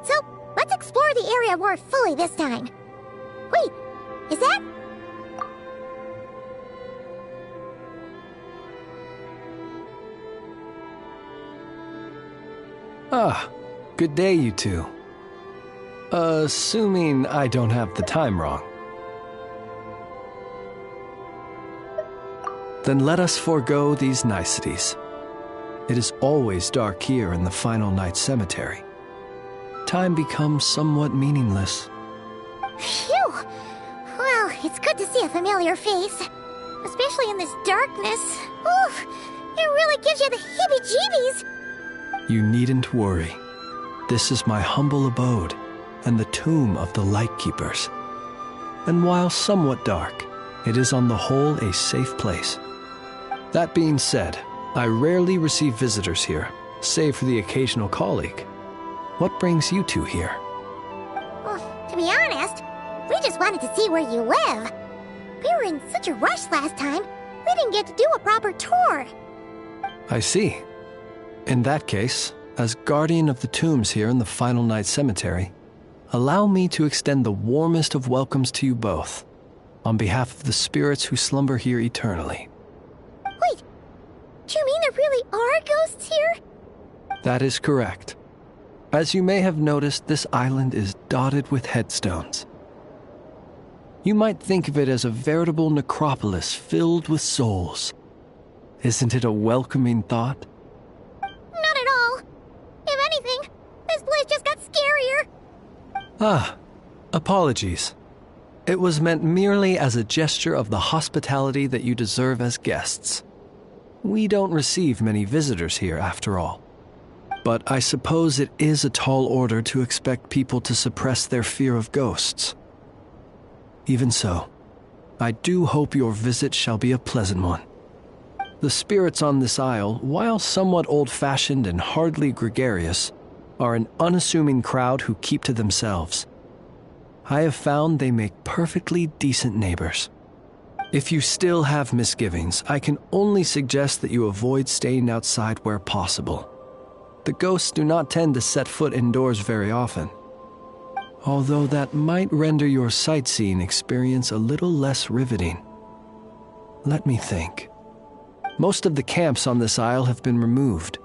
So, let's explore the area more fully this time. Wait, is that... Ah, good day, you two. Assuming I don't have the time wrong. Then let us forego these niceties. It is always dark here in the final night cemetery. Time becomes somewhat meaningless. Phew! Well, it's good to see a familiar face. Especially in this darkness. Oof! It really gives you the heebie-jeebies! You needn't worry. This is my humble abode, and the tomb of the Lightkeepers. And while somewhat dark, it is on the whole a safe place. That being said, I rarely receive visitors here, save for the occasional colleague. What brings you two here? Well, to be honest, we just wanted to see where you live. We were in such a rush last time, we didn't get to do a proper tour. I see. In that case, as guardian of the tombs here in the Final Night Cemetery, allow me to extend the warmest of welcomes to you both, on behalf of the spirits who slumber here eternally. Wait, do you mean there really are ghosts here? That is correct. As you may have noticed, this island is dotted with headstones. You might think of it as a veritable necropolis filled with souls. Isn't it a welcoming thought? Not at all. If anything, this place just got scarier. Ah, apologies. It was meant merely as a gesture of the hospitality that you deserve as guests. We don't receive many visitors here, after all. But I suppose it is a tall order to expect people to suppress their fear of ghosts. Even so, I do hope your visit shall be a pleasant one. The spirits on this isle, while somewhat old-fashioned and hardly gregarious, are an unassuming crowd who keep to themselves. I have found they make perfectly decent neighbors. If you still have misgivings, I can only suggest that you avoid staying outside where possible. The ghosts do not tend to set foot indoors very often, although that might render your sightseeing experience a little less riveting. Let me think. Most of the camps on this isle have been removed,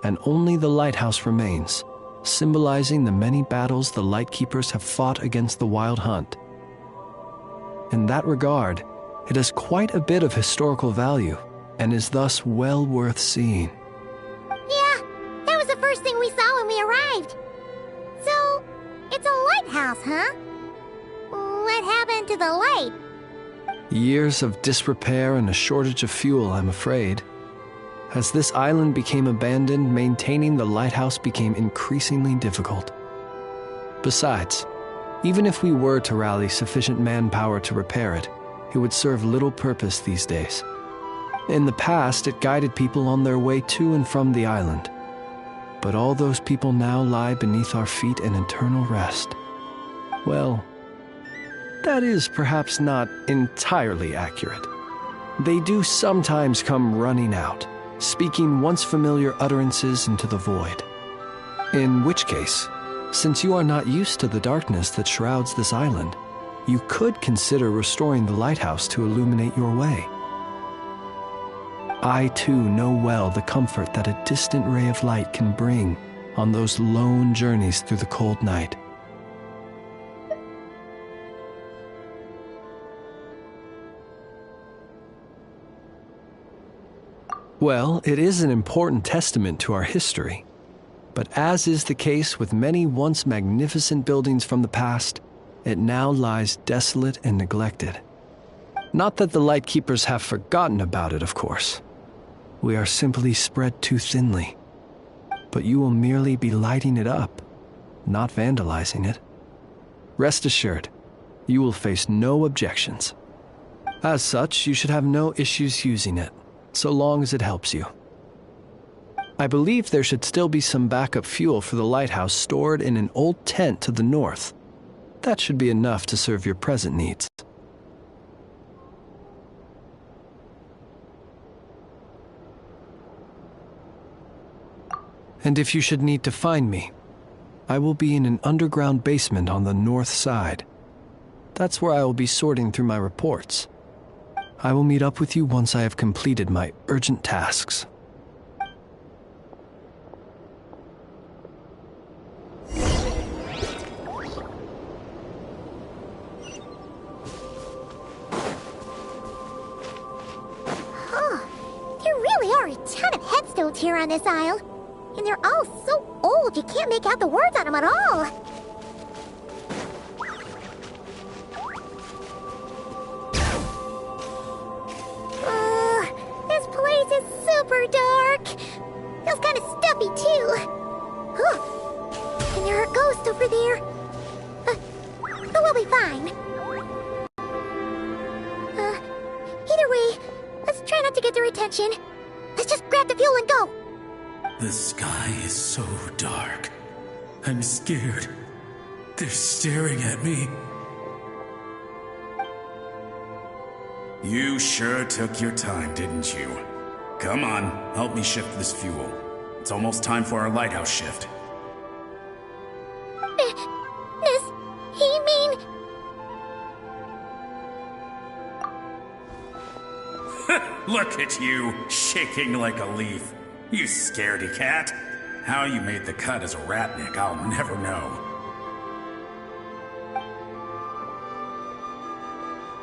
and only the lighthouse remains, symbolizing the many battles the Lightkeepers have fought against the Wild Hunt. In that regard, it has quite a bit of historical value, and is thus well worth seeing. Yeah, that was the first thing we saw when we arrived. So, it's a lighthouse, huh? What happened to the light? Years of disrepair and a shortage of fuel, I'm afraid. As this island became abandoned, maintaining the lighthouse became increasingly difficult. Besides, even if we were to rally sufficient manpower to repair it, it would serve little purpose these days. In the past, it guided people on their way to and from the island. But all those people now lie beneath our feet in eternal rest. Well, that is perhaps not entirely accurate. They do sometimes come running out, speaking once familiar utterances into the void. In which case, since you are not used to the darkness that shrouds this island, you could consider restoring the lighthouse to illuminate your way. I too know well the comfort that a distant ray of light can bring on those lone journeys through the cold night. Well, it is an important testament to our history. But as is the case with many once magnificent buildings from the past, it now lies desolate and neglected. Not that the Lightkeepers have forgotten about it, of course. We are simply spread too thinly. But you will merely be lighting it up, not vandalizing it. Rest assured, you will face no objections. As such, you should have no issues using it, so long as it helps you. I believe there should still be some backup fuel for the lighthouse stored in an old tent to the north. That should be enough to serve your present needs. And if you should need to find me, I will be in an underground basement on the north side. That's where I will be sorting through my reports. I will meet up with you once I have completed my urgent tasks. Here on this isle, and they're all so old you can't make out the words on them at all. This place is super dark. Feels kind of stuffy too. And there are ghosts over there. But we'll be fine. Either way, let's try not to get their attention. Let's just grab the fuel and go! The sky is so dark. I'm scared. They're staring at me. You sure took your time, didn't you? Come on, help me shift this fuel. It's almost time for our lighthouse shift. Does he mean... Look at you, shaking like a leaf. You scaredy cat. How you made the cut as a ratnik, I'll never know.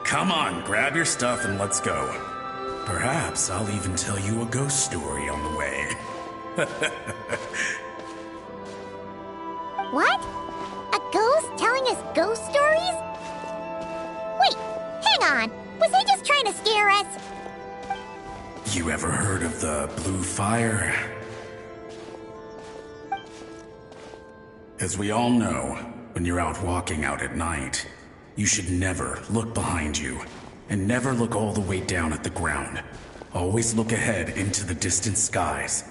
Come on, grab your stuff and let's go. Perhaps I'll even tell you a ghost story on the way. What? A ghost telling us ghost stories? Wait, hang on. Was he just trying to scare us? You ever heard of the blue fire? As we all know, when you're out walking out at night, you should never look behind you, and never look all the way down at the ground. Always look ahead into the distant skies.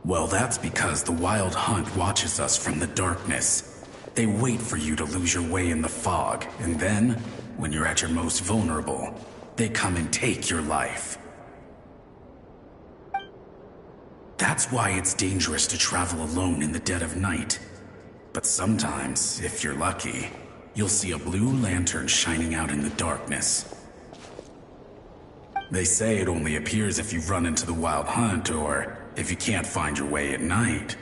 Well, that's because the Wild Hunt watches us from the darkness. They wait for you to lose your way in the fog, and then, when you're at your most vulnerable, they come and take your life. That's why it's dangerous to travel alone in the dead of night. But sometimes, if you're lucky, you'll see a blue lantern shining out in the darkness. They say it only appears if you've run into the Wild Hunt or if you can't find your way at night.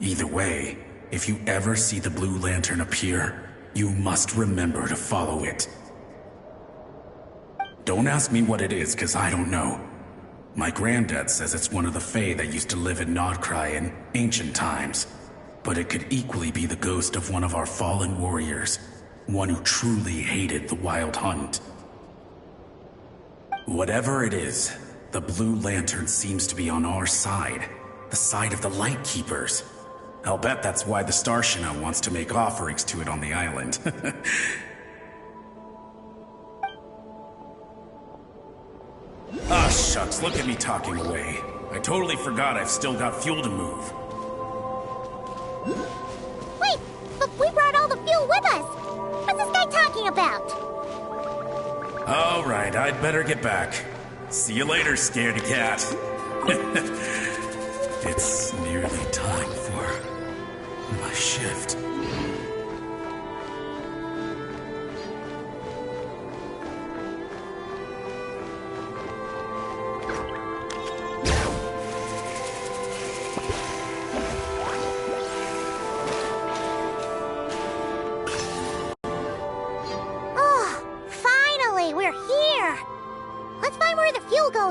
Either way, if you ever see the blue lantern appear, you must remember to follow it. Don't ask me what it is, cause I don't know. My granddad says it's one of the Fae that used to live in Nodcry in ancient times. But it could equally be the ghost of one of our fallen warriors. One who truly hated the Wild Hunt. Whatever it is, the blue lantern seems to be on our side. The side of the Light Keepers. I'll bet that's why the Starshina wants to make offerings to it on the island. Ah, shucks, look at me talking away. I totally forgot I've still got fuel to move. Wait, but we brought all the fuel with us. What's this guy talking about? All right, I'd better get back. See you later, scaredy cat. It's nearly time for my shift.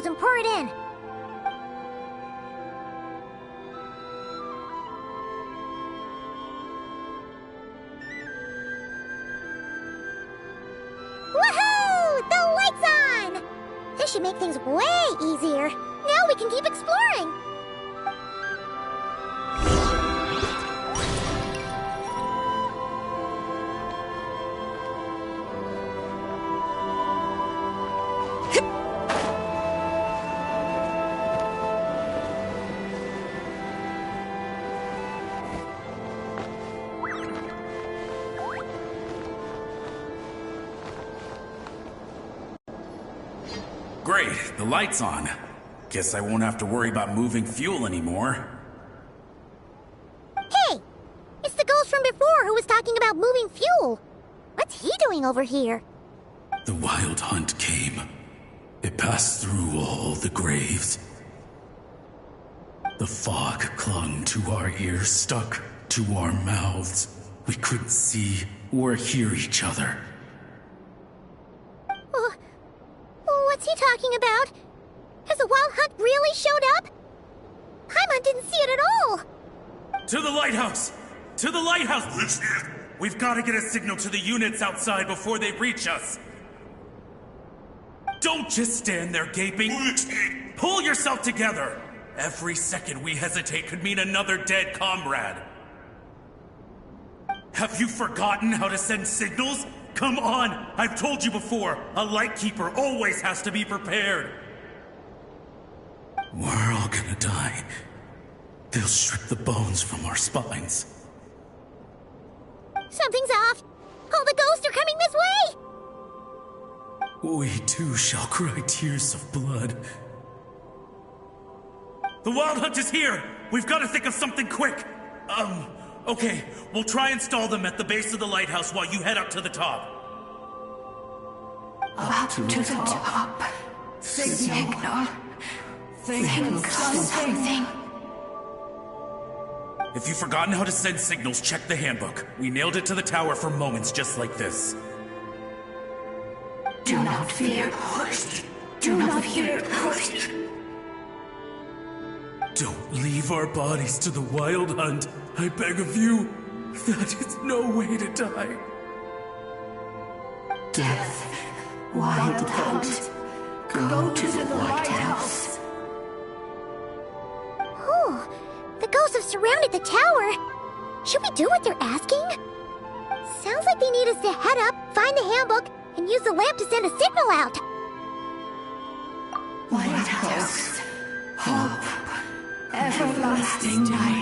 And pour it in. Woohoo! The light's on! This should make things way easier. Now we can keep exploring. Great, the light's on. Guess I won't have to worry about moving fuel anymore. Hey! It's the ghost from before who was talking about moving fuel. What's he doing over here? The Wild Hunt came. It passed through all the graves. The fog clung to our ears, stuck to our mouths. We couldn't see or hear each other. What's he talking about? Has the Wild Hunt really showed up? Paimon didn't see it at all! To the lighthouse! To the lighthouse! We've got to get a signal to the units outside before they reach us. Don't just stand there gaping. Pull yourself together! Every second we hesitate could mean another dead comrade. Have you forgotten how to send signals? Come on! I've told you before, a Lightkeeper always has to be prepared. We're all gonna die. They'll strip the bones from our spines. Something's off! All the ghosts are coming this way! We too shall cry tears of blood. The Wild Hunt is here! We've got to think of something quick! Okay, we'll try and stall them at the base of the lighthouse while you head up to the top. Up to the top. Signal. Think something. If you've forgotten how to send signals, check the handbook. We nailed it to the tower for moments just like this. Do not fear. Do not fear. Don't leave our bodies to the Wild Hunt. I beg of you. That is no way to die. Death. Wild Hunt. Go to the lighthouse. Oh, the ghosts have surrounded the tower. Should we do what they're asking? Sounds like they need us to head up, find the handbook, and use the lamp to send a signal out. Lighthouse. Hope. Everlasting night.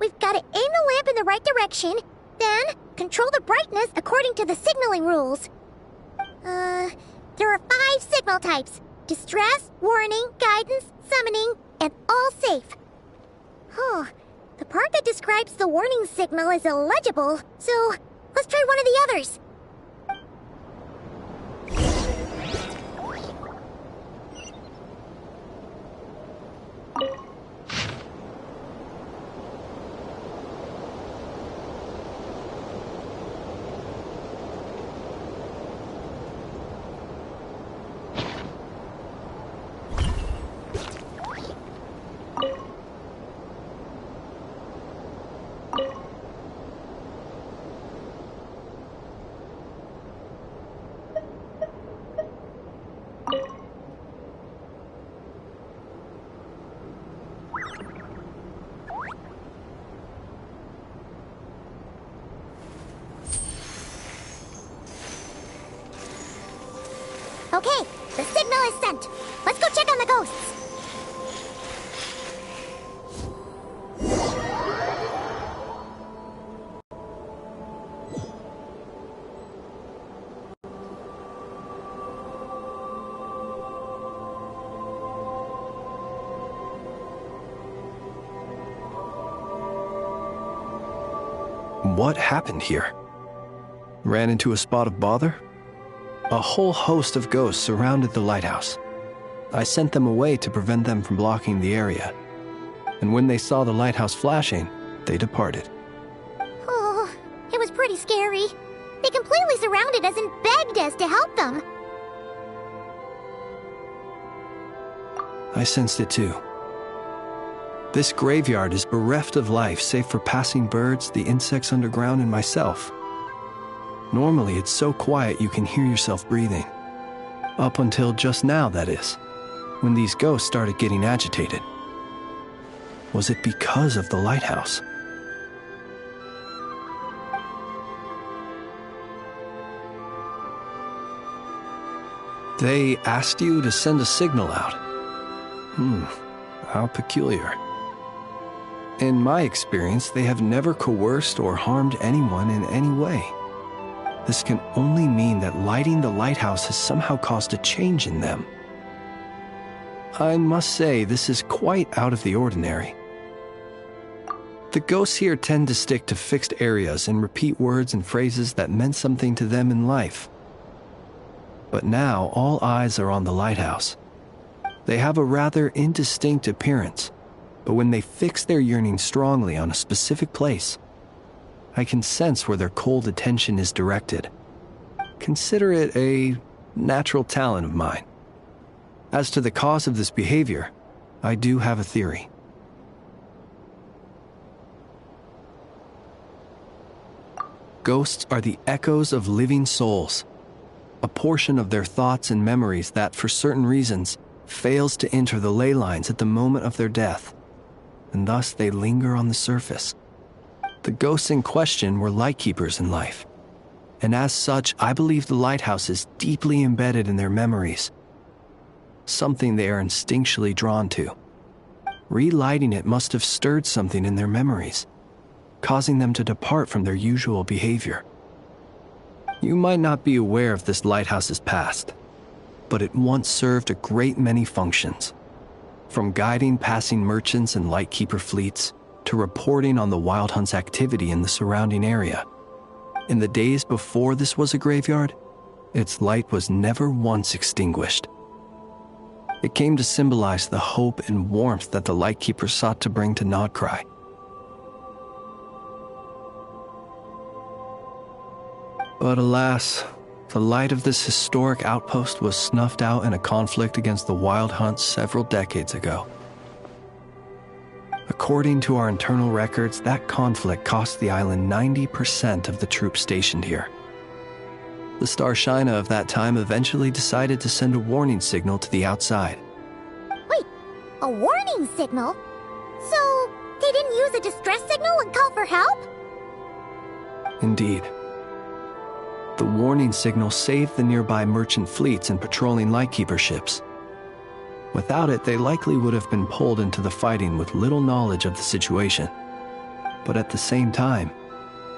We've got to aim the lamp in the right direction, then control the brightness according to the signaling rules. There are 5 signal types: distress, warning, guidance, summoning, and all safe. The part that describes the warning signal is illegible, so let's try one of the others. Okay, the signal is sent. Let's go check on the ghosts. What happened here? Ran into a spot of bother? A whole host of ghosts surrounded the lighthouse. I sent them away to prevent them from blocking the area. And when they saw the lighthouse flashing, they departed. Oh, it was pretty scary. They completely surrounded us and begged us to help them. I sensed it too. This graveyard is bereft of life save for passing birds, the insects underground, and myself. Normally, it's so quiet you can hear yourself breathing. Up until just now, that is, when these ghosts started getting agitated. Was it because of the lighthouse? They asked you to send a signal out. How peculiar. In my experience, they have never coerced or harmed anyone in any way. This can only mean that lighting the lighthouse has somehow caused a change in them. I must say, this is quite out of the ordinary. The ghosts here tend to stick to fixed areas and repeat words and phrases that meant something to them in life. But now, all eyes are on the lighthouse. They have a rather indistinct appearance, but when they fix their yearning strongly on a specific place, I can sense where their cold attention is directed. Consider it a natural talent of mine. As to the cause of this behavior, I do have a theory. Ghosts are the echoes of living souls, a portion of their thoughts and memories that, for certain reasons, fails to enter the ley lines at the moment of their death, and thus they linger on the surface. The ghosts in question were lightkeepers in life, and as such, I believe the lighthouse is deeply embedded in their memories, something they are instinctually drawn to. Relighting it must have stirred something in their memories, causing them to depart from their usual behavior. You might not be aware of this lighthouse's past, but it once served a great many functions, from guiding passing merchants and lightkeeper fleets to reporting on the Wild Hunt's activity in the surrounding area. In the days before this was a graveyard, its light was never once extinguished. It came to symbolize the hope and warmth that the lightkeeper sought to bring to Nodcry. But alas, the light of this historic outpost was snuffed out in a conflict against the Wild Hunt several decades ago. According to our internal records, that conflict cost the island 90% of the troops stationed here. The Starshina of that time eventually decided to send a warning signal to the outside. Wait, a warning signal? So, they didn't use a distress signal and call for help? Indeed. The warning signal saved the nearby merchant fleets and patrolling lightkeeper ships. Without it, they likely would have been pulled into the fighting with little knowledge of the situation. But at the same time,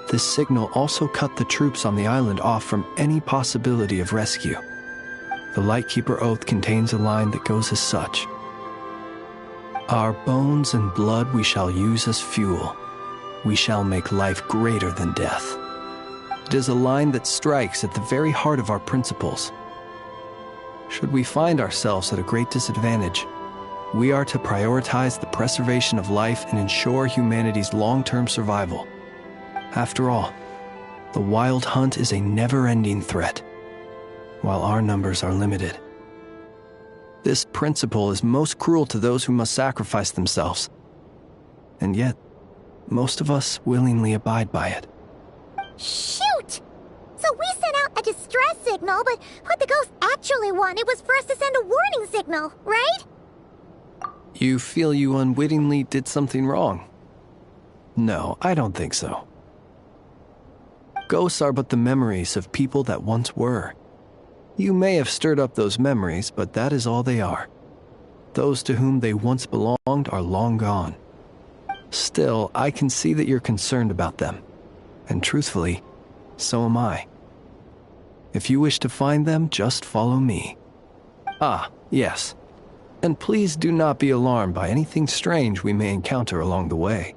this signal also cut the troops on the island off from any possibility of rescue. The Lightkeeper Oath contains a line that goes as such: "Our bones and blood we shall use as fuel. We shall make life greater than death." It is a line that strikes at the very heart of our principles. Should we find ourselves at a great disadvantage, we are to prioritize the preservation of life and ensure humanity's long-term survival. After all, the Wild Hunt is a never-ending threat, while our numbers are limited. This principle is most cruel to those who must sacrifice themselves, and yet, most of us willingly abide by it. Shoot! So we sent out a distress signal, but what the ghost actually wanted was for us to send a warning signal, right? You feel you unwittingly did something wrong? No, I don't think so. Ghosts are but the memories of people that once were. You may have stirred up those memories, but that is all they are. Those to whom they once belonged are long gone. Still, I can see that you're concerned about them. And truthfully, so am I. If you wish to find them, just follow me. Ah, yes. And please do not be alarmed by anything strange we may encounter along the way.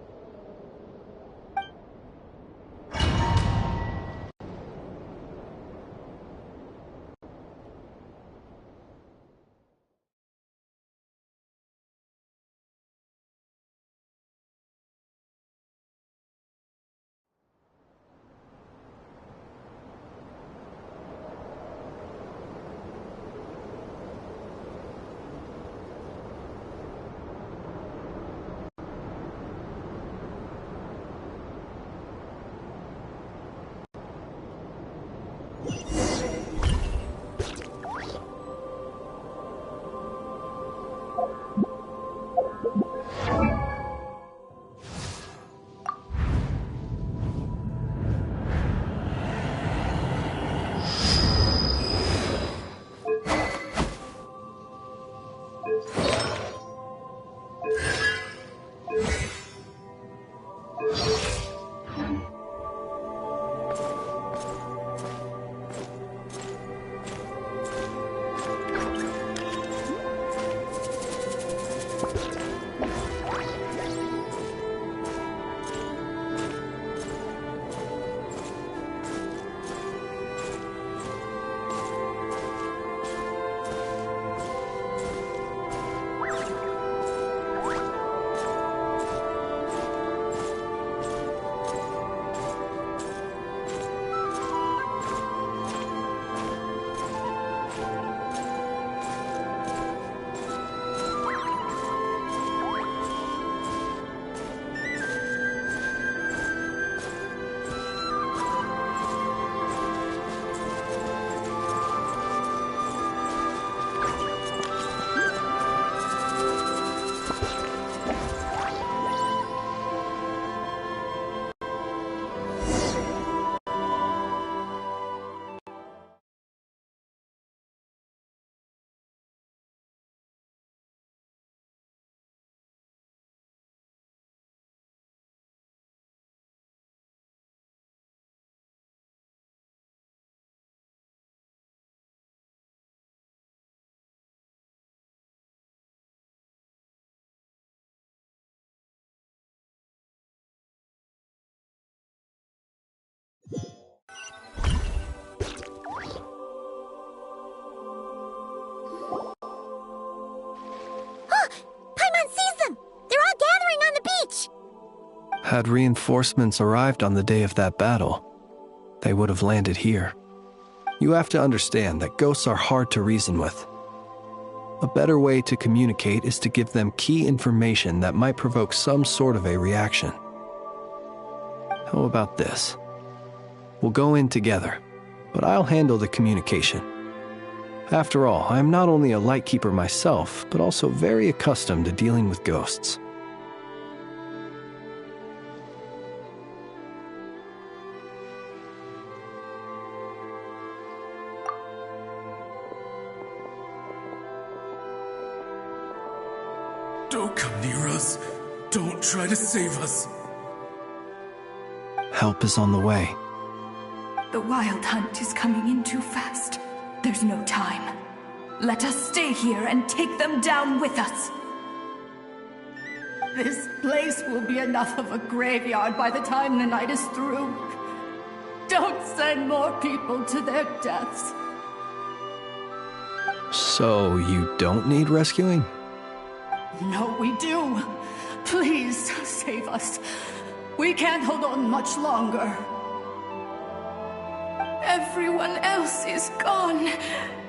Had reinforcements arrived on the day of that battle, they would have landed here. You have to understand that ghosts are hard to reason with. A better way to communicate is to give them key information that might provoke some sort of a reaction. How about this? We'll go in together, but I'll handle the communication. After all, I am not only a lightkeeper myself, but also very accustomed to dealing with ghosts. Don't come near us. Don't try to save us. Help is on the way. The Wild Hunt is coming in too fast. There's no time. Let us stay here and take them down with us. This place will be enough of a graveyard by the time the night is through. Don't send more people to their deaths. So you don't need rescuing? No, we do. Please, save us. We can't hold on much longer. Everyone else is gone,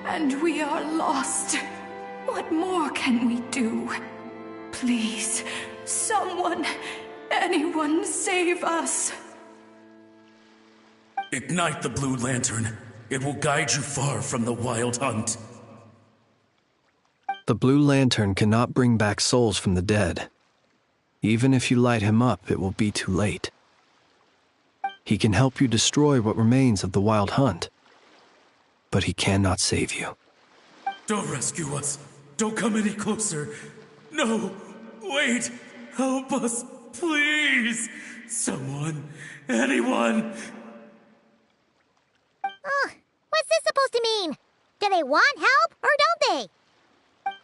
and we are lost. What more can we do? Please, someone, anyone, save us. Ignite the blue lantern. It will guide you far from the Wild Hunt. The blue lantern cannot bring back souls from the dead. Even if you light him up, it will be too late. He can help you destroy what remains of the Wild Hunt, but he cannot save you. Don't rescue us. Don't come any closer. No, wait. Help us, please. Someone, anyone. What's this supposed to mean? Do they want help or don't they?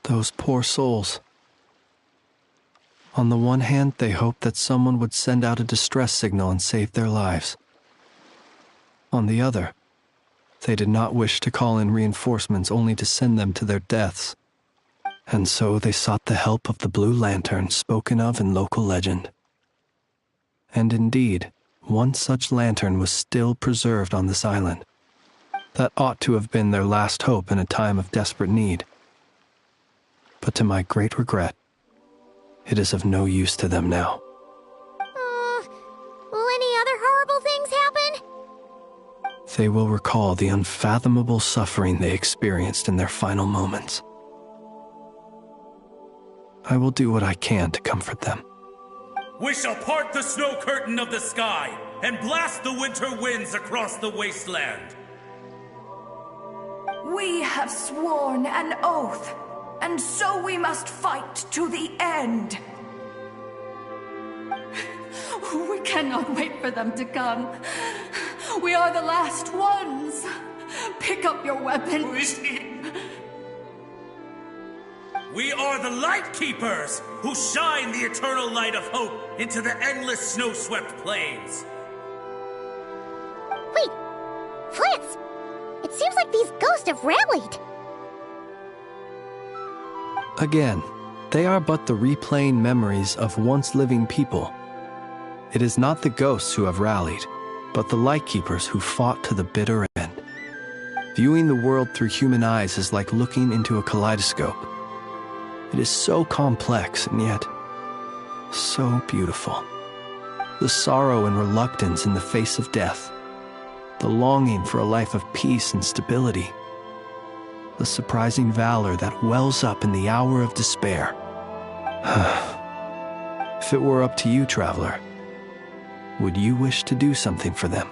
Those poor souls. On the one hand, they hoped that someone would send out a distress signal and save their lives. On the other, they did not wish to call in reinforcements only to send them to their deaths. And so they sought the help of the Blue Lantern spoken of in local legend. And indeed, one such lantern was still preserved on this island. That ought to have been their last hope in a time of desperate need. But to my great regret, it is of no use to them now. Will any other horrible things happen? They will recall the unfathomable suffering they experienced in their final moments. I will do what I can to comfort them. We shall part the snow curtain of the sky and blast the winter winds across the wasteland. We have sworn an oath, and so we must fight to the end. We cannot wait for them to come. We are the last ones. Pick up your weapons. We are the Light Keepers who shine the eternal light of hope into the endless snow-swept plains. Wait, Flitz! It seems like these ghosts have rallied. Again, they are but the replaying memories of once living people. It is not the ghosts who have rallied, but the Lightkeepers who fought to the bitter end. Viewing the world through human eyes is like looking into a kaleidoscope. It is so complex and yet so beautiful. The sorrow and reluctance in the face of death, the longing for a life of peace and stability, the surprising valor that wells up in the hour of despair. If it were up to you, traveler, would you wish to do something for them?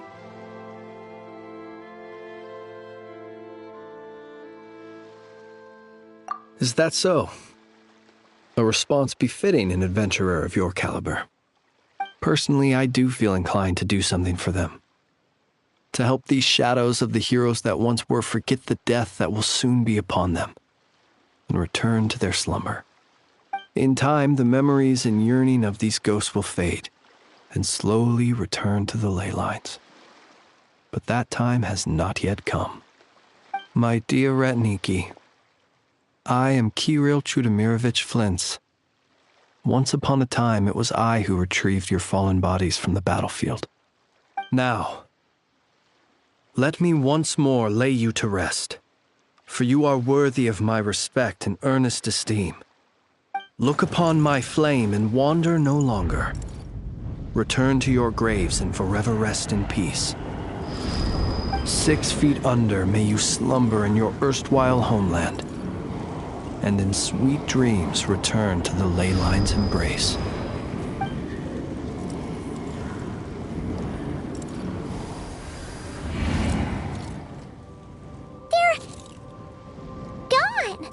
Is that so? A response befitting an adventurer of your caliber. Personally, I do feel inclined to do something for them. To help these shadows of the heroes that once were forget the death that will soon be upon them, and return to their slumber. In time, the memories and yearning of these ghosts will fade, and slowly return to the ley lines. But that time has not yet come. My dear Retniki, I am Kirill Trudemirovich Flintz. Once upon a time, it was I who retrieved your fallen bodies from the battlefield. Now, let me once more lay you to rest, for you are worthy of my respect and earnest esteem. Look upon my flame and wander no longer. Return to your graves and forever rest in peace. 6 feet under may you slumber in your erstwhile homeland, and in sweet dreams return to the ley line's embrace. They're gone!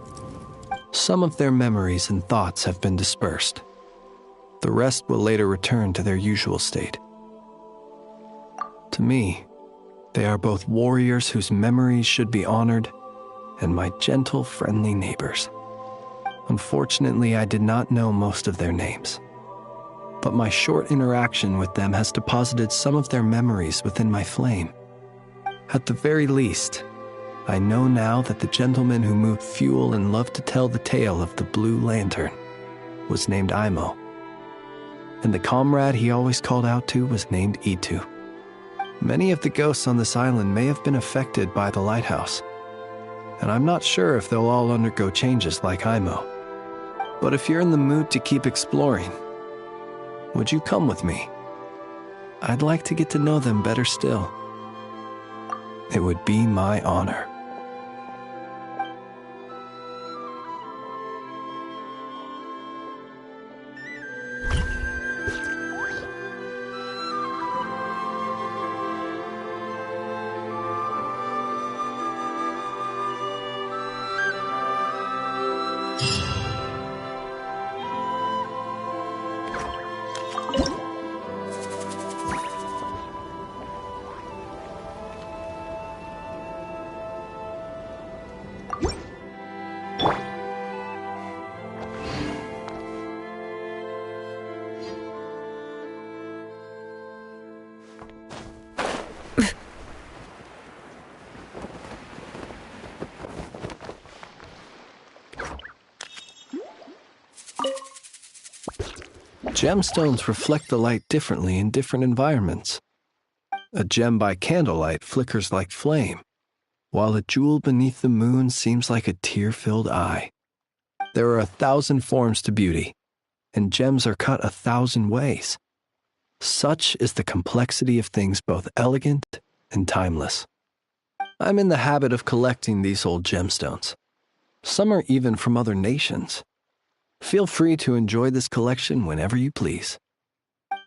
Some of their memories and thoughts have been dispersed. The rest will later return to their usual state. To me, they are both warriors whose memories should be honored, and my gentle, friendly neighbors. Unfortunately, I did not know most of their names, but my short interaction with them has deposited some of their memories within my flame. At the very least, I know now that the gentleman who moved fuel and loved to tell the tale of the Blue Lantern was named Imo, and the comrade he always called out to was named Itu. Many of the ghosts on this island may have been affected by the lighthouse, and I'm not sure if they'll all undergo changes like Imo. But if you're in the mood to keep exploring, would you come with me? I'd like to get to know them better still. It would be my honor. Gemstones reflect the light differently in different environments. A gem by candlelight flickers like flame, while a jewel beneath the moon seems like a tear-filled eye. There are 1,000 forms to beauty, and gems are cut 1,000 ways. Such is the complexity of things both elegant and timeless. I'm in the habit of collecting these old gemstones. Some are even from other nations. Feel free to enjoy this collection whenever you please.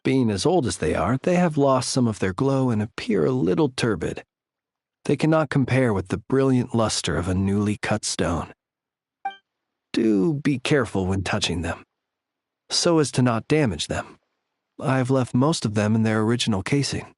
Being as old as they are, they have lost some of their glow and appear a little turbid. They cannot compare with the brilliant luster of a newly cut stone. Do be careful when touching them, so as to not damage them. I've left most of them in their original casing.